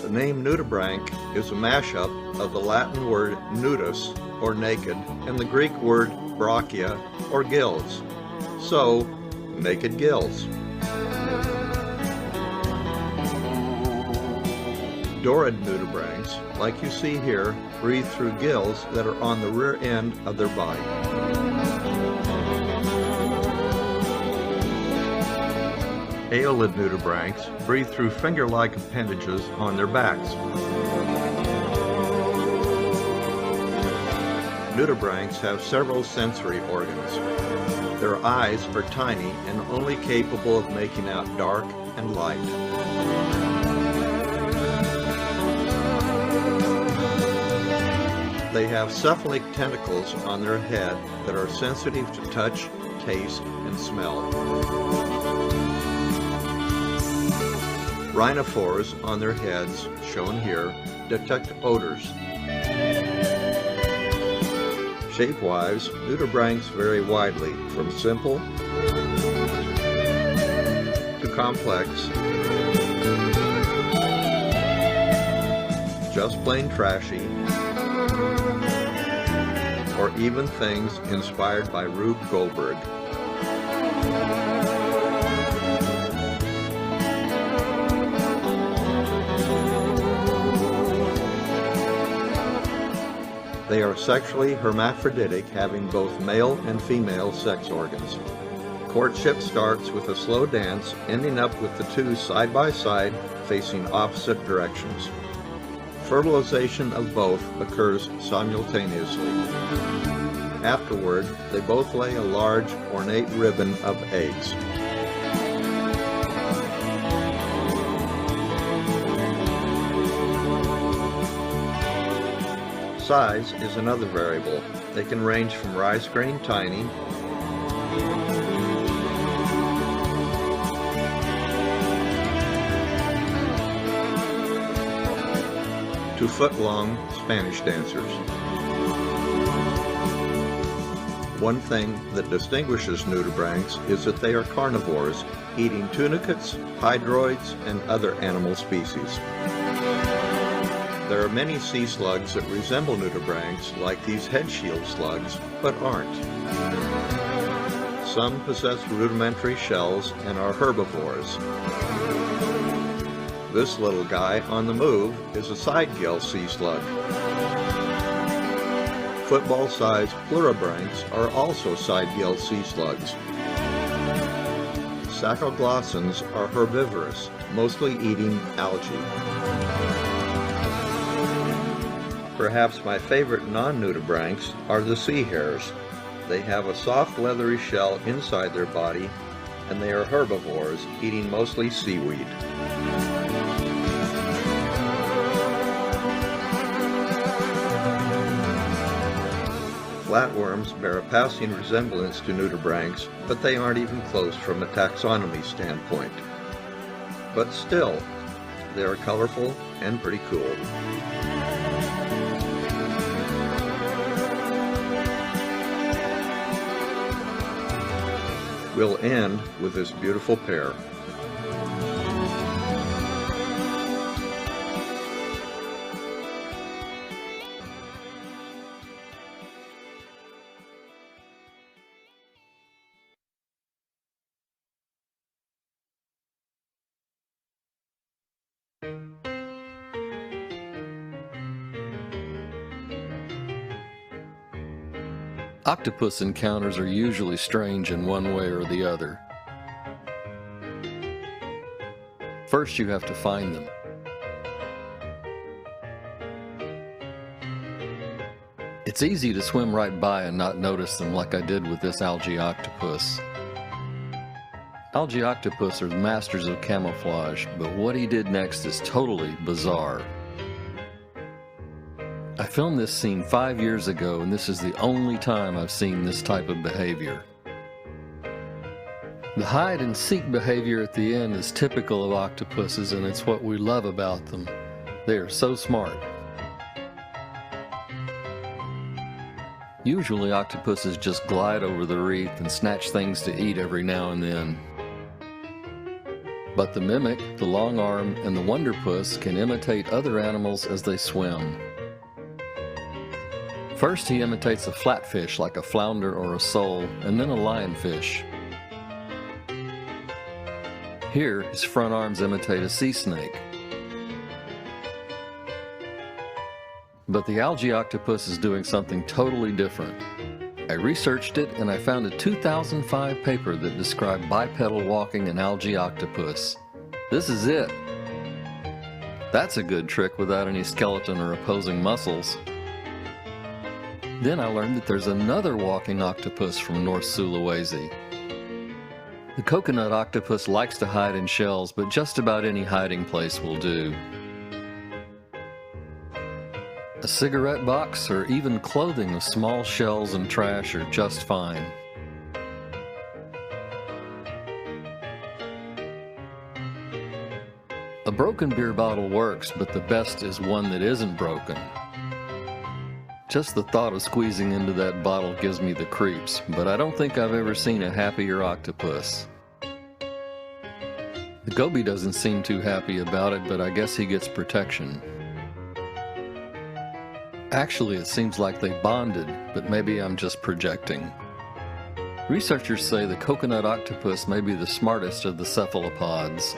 The name nudibranch is a mashup of the Latin word nudus, or naked, and the Greek word brachia, or gills. So, naked gills. Dorid nudibranchs, like you see here, breathe through gills that are on the rear end of their body. Aelid nudibranchs breathe through finger-like appendages on their backs. Nudibranchs have several sensory organs. Their eyes are tiny and only capable of making out dark and light. They have cephalic tentacles on their head that are sensitive to touch, taste, and smell. Rhinophores on their heads, shown here, detect odors. Shape-wise, nudibranchs vary widely from simple to complex, just plain trashy, or even things inspired by Rube Goldberg. They are sexually hermaphroditic, having both male and female sex organs. Courtship starts with a slow dance, ending up with the two side by side, facing opposite directions. Fertilization of both occurs simultaneously. Afterward, they both lay a large, ornate ribbon of eggs. Size is another variable. They can range from rice grain tiny to foot-long Spanish dancers. One thing that distinguishes nudibranchs is that they are carnivores, eating tunicates, hydroids, and other animal species. There are many sea slugs that resemble nudibranchs, like these head shield slugs, but aren't. Some possess rudimentary shells and are herbivores. This little guy on the move is a side-gill sea slug. Football-sized pluribranchs are also side-gill sea slugs. Sacoglossans are herbivorous, mostly eating algae. Perhaps my favorite non-nudibranchs are the sea hares. They have a soft leathery shell inside their body, and they are herbivores, eating mostly seaweed. Flatworms bear a passing resemblance to nudibranchs, but they aren't even close from a taxonomy standpoint. But still, they are colorful and pretty cool. We'll end with this beautiful pair. Octopus encounters are usually strange in one way or the other. First, you have to find them. It's easy to swim right by and not notice them like I did with this algae octopus. Algae octopus are masters of camouflage, but what he did next is totally bizarre. I filmed this scene 5 years ago, and this is the only time I've seen this type of behavior. The hide and seek behavior at the end is typical of octopuses, and it's what we love about them. They are so smart. Usually octopuses just glide over the reef and snatch things to eat every now and then. But the mimic, the long arm, and the wonderpuss can imitate other animals as they swim. First, he imitates a flatfish like a flounder or a sole, and then a lionfish. Here, his front arms imitate a sea snake. But the algae octopus is doing something totally different. I researched it, and I found a 2005 paper that described bipedal walking in algae octopus. This is it. That's a good trick without any skeleton or opposing muscles. Then I learned that there's another walking octopus from North Sulawesi. The coconut octopus likes to hide in shells, but just about any hiding place will do. A cigarette box or even clothing of small shells and trash are just fine. A broken beer bottle works, but the best is one that isn't broken. Just the thought of squeezing into that bottle gives me the creeps, but I don't think I've ever seen a happier octopus. The goby doesn't seem too happy about it, but I guess he gets protection. Actually, it seems like they bonded, but maybe I'm just projecting. Researchers say the coconut octopus may be the smartest of the cephalopods.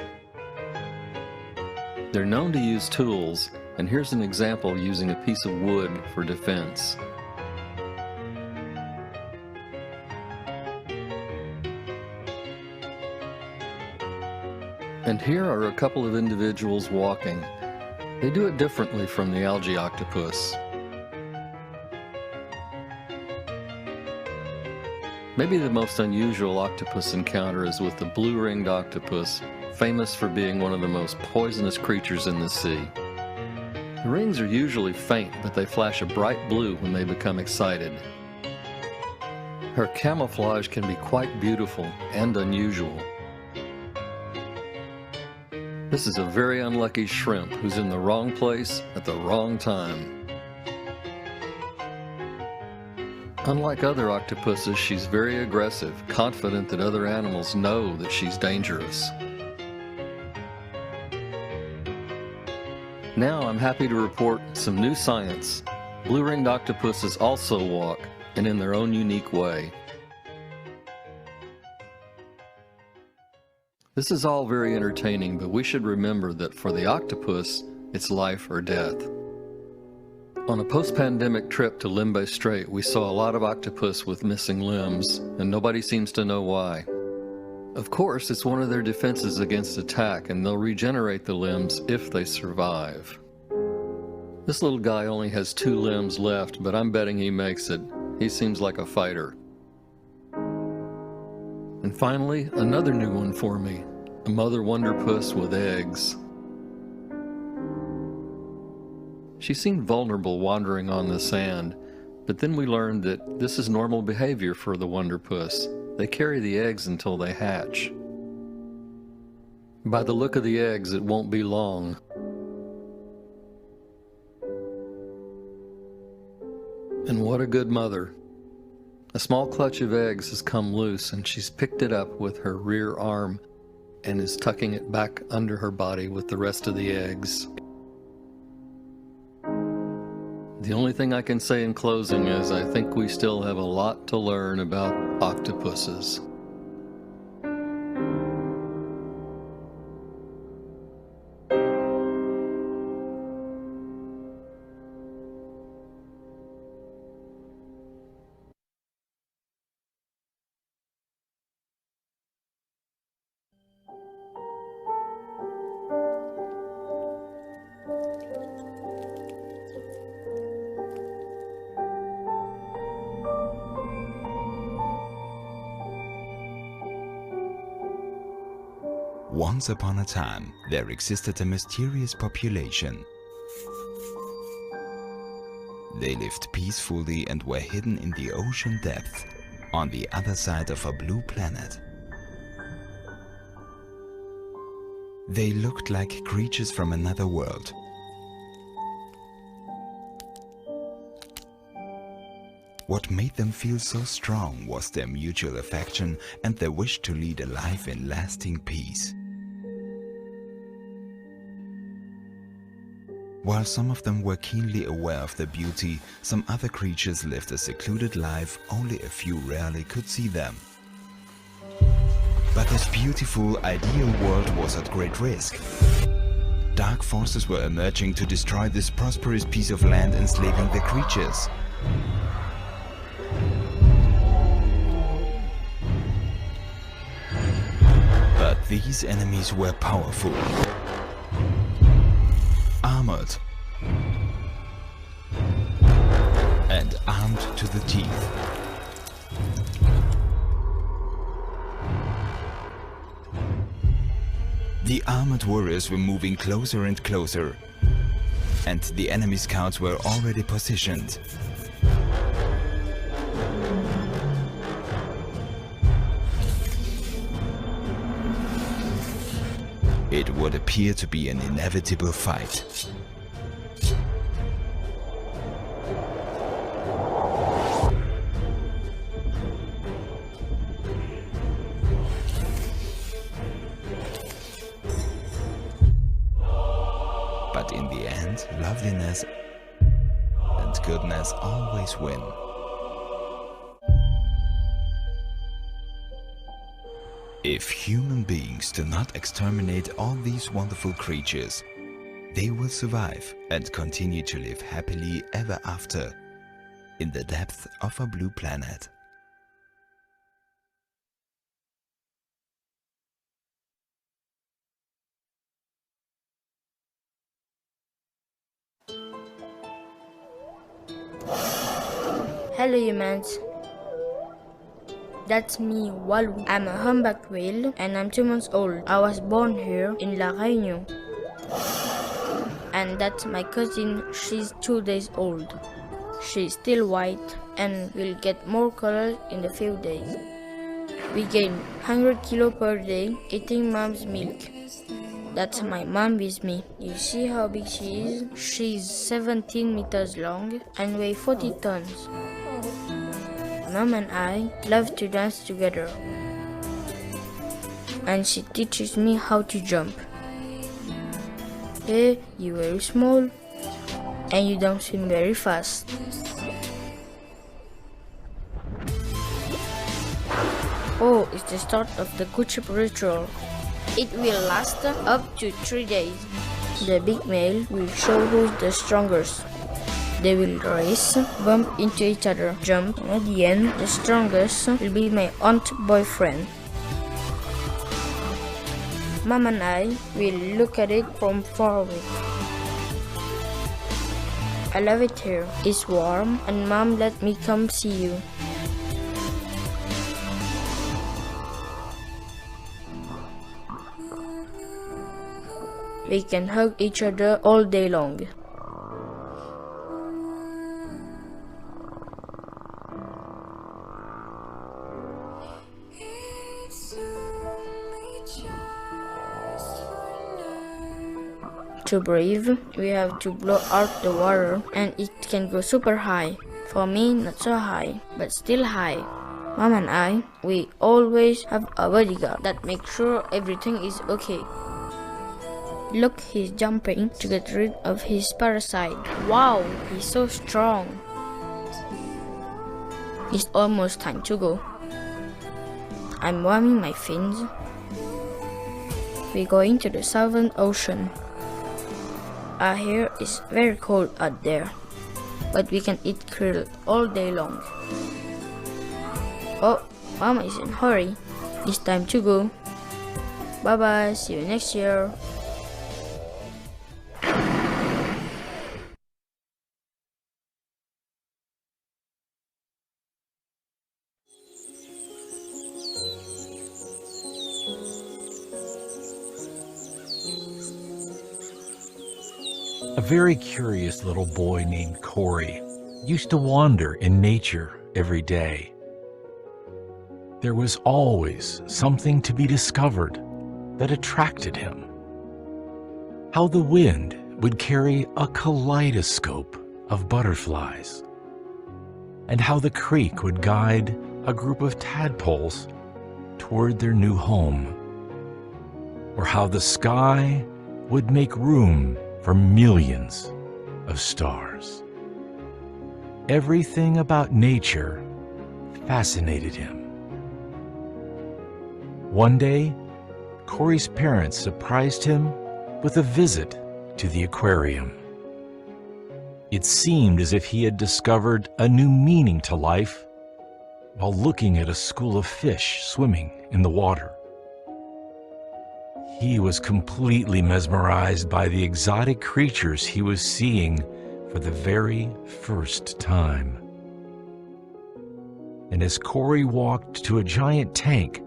They're known to use tools, and here's an example using a piece of wood for defense. And here are a couple of individuals walking. They do it differently from the algae octopus. Maybe the most unusual octopus encounter is with the blue-ringed octopus, famous for being one of the most poisonous creatures in the sea. The rings are usually faint, but they flash a bright blue when they become excited. Her camouflage can be quite beautiful and unusual. This is a very unlucky shrimp who's in the wrong place at the wrong time. Unlike other octopuses, she's very aggressive, confident that other animals know that she's dangerous. Now I'm happy to report some new science. Blue-ringed octopuses also walk, and in their own unique way. This is all very entertaining, but we should remember that for the octopus, it's life or death. On a post-pandemic trip to Limbe Strait, we saw a lot of octopus with missing limbs, and nobody seems to know why. Of course, it's one of their defenses against attack, and they'll regenerate the limbs if they survive. This little guy only has 2 limbs left, but I'm betting he makes it. He seems like a fighter. And finally, another new one for me, a mother wonderpuss with eggs. She seemed vulnerable wandering on the sand, but then we learned that this is normal behavior for the wonderpuss. They carry the eggs until they hatch. By the look of the eggs, it won't be long. And what a good mother. A small clutch of eggs has come loose, and she's picked it up with her rear arm and is tucking it back under her body with the rest of the eggs. The only thing I can say in closing is I think we still have a lot to learn about octopuses. Once upon a time, there existed a mysterious population. They lived peacefully and were hidden in the ocean depth, on the other side of a blue planet. They looked like creatures from another world. What made them feel so strong was their mutual affection and their wish to lead a life in lasting peace. While some of them were keenly aware of their beauty, some other creatures lived a secluded life. Only a few rarely could see them. But this beautiful, ideal world was at great risk. Dark forces were emerging to destroy this prosperous piece of land, enslaving the creatures. But these enemies were powerful, armored, and armed to the teeth. The armored warriors were moving closer and closer, and the enemy scouts were already positioned. It would appear to be an inevitable fight. But in the end, loveliness and goodness always win. If human beings do not exterminate all these wonderful creatures, they will survive and continue to live happily ever after in the depth of a blue planet. Hello humans, that's me, Wallace. I'm a humpback whale and I'm 2 months old. I was born here in La Réunion. And that's my cousin, she's 2 days old. She's still white and will get more color in a few days. We gain 100 kilos per day eating mom's milk. That's my mom with me. You see how big she is? She's 17 meters long and weighs 40 tons. Mom and I love to dance together. And she teaches me how to jump. Hey, you're very small and you don't swim very fast. Oh, it's the start of the courtship ritual. It will last up to 3 days. The big male will show who's the strongest. They will race, bump into each other, jump, and at the end, the strongest will be my aunt boyfriend. Mom and I will look at it from far away. I love it here. It's warm, and Mom let me come see you. We can hug each other all day long. To breathe, we have to blow out the water and it can go super high. For me, not so high, but still high. Mom and I, we always have a bodyguard that makes sure everything is okay. Look, he's jumping to get rid of his parasite. Wow, he's so strong. It's almost time to go. I'm warming my fins. We're going to the Southern Ocean. Our hair is very cold out there, but we can eat krill all day long. Oh, Mama is in a hurry. It's time to go. Bye bye, see you next year. A very curious little boy named Corey used to wander in nature every day. There was always something to be discovered that attracted him. How the wind would carry a kaleidoscope of butterflies, and how the creek would guide a group of tadpoles toward their new home, or how the sky would make room for millions of stars. Everything about nature fascinated him. One day, Corey's parents surprised him with a visit to the aquarium. It seemed as if he had discovered a new meaning to life while looking at a school of fish swimming in the water. He was completely mesmerized by the exotic creatures he was seeing for the very first time. And as Corey walked to a giant tank,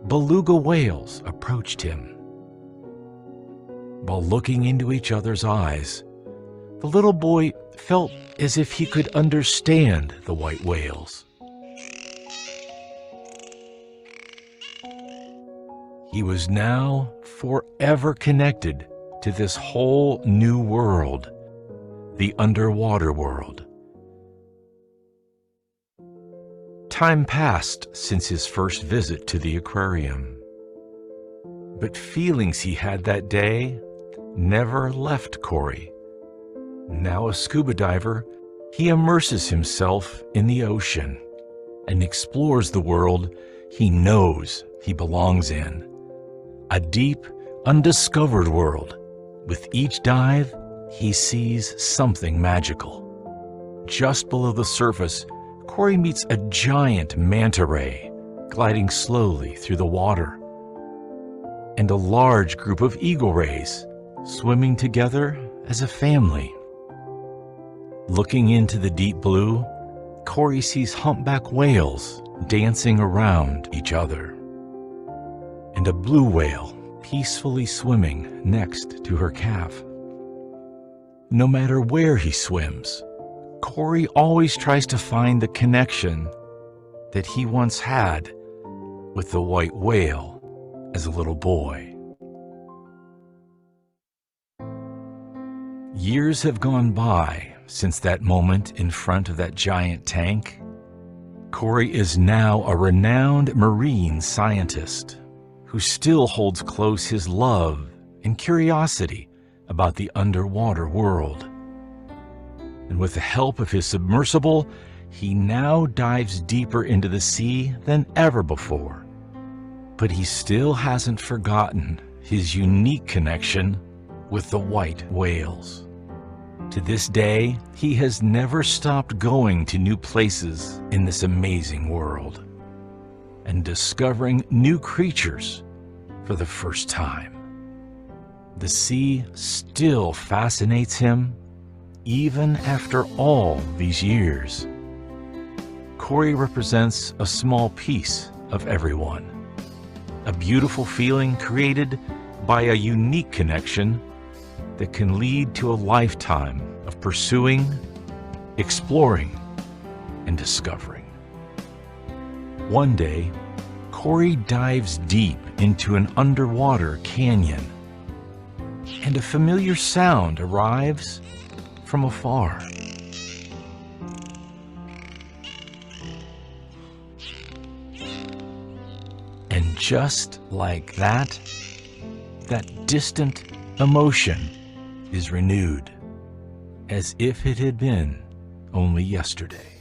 beluga whales approached him. While looking into each other's eyes, the little boy felt as if he could understand the white whales. He was now forever connected to this whole new world, the underwater world. Time passed since his first visit to the aquarium, but feelings he had that day never left Corey. Now a scuba diver, he immerses himself in the ocean and explores the world he knows he belongs in. A deep, undiscovered world With each dive, he sees something magical. Just below the surface, Corey meets a giant manta ray gliding slowly through the water, and a large group of eagle rays swimming together as a family. Looking into the deep blue, Corey sees humpback whales dancing around each other, and a blue whale peacefully swimming next to her calf. No matter where he swims, Corey always tries to find the connection that he once had with the white whale as a little boy. Years have gone by since that moment in front of that giant tank. Corey is now a renowned marine scientist who still holds close his love and curiosity about the underwater world. And with the help of his submersible, he now dives deeper into the sea than ever before. But he still hasn't forgotten his unique connection with the white whales. To this day, he has never stopped going to new places in this amazing world and discovering new creatures for the first time. The sea still fascinates him even after all these years. Corey represents a small piece of everyone, a beautiful feeling created by a unique connection that can lead to a lifetime of pursuing, exploring, and discovering. One day, Corey dives deep into an underwater canyon, and a familiar sound arrives from afar. And just like that, that distant emotion is renewed, as if it had been only yesterday.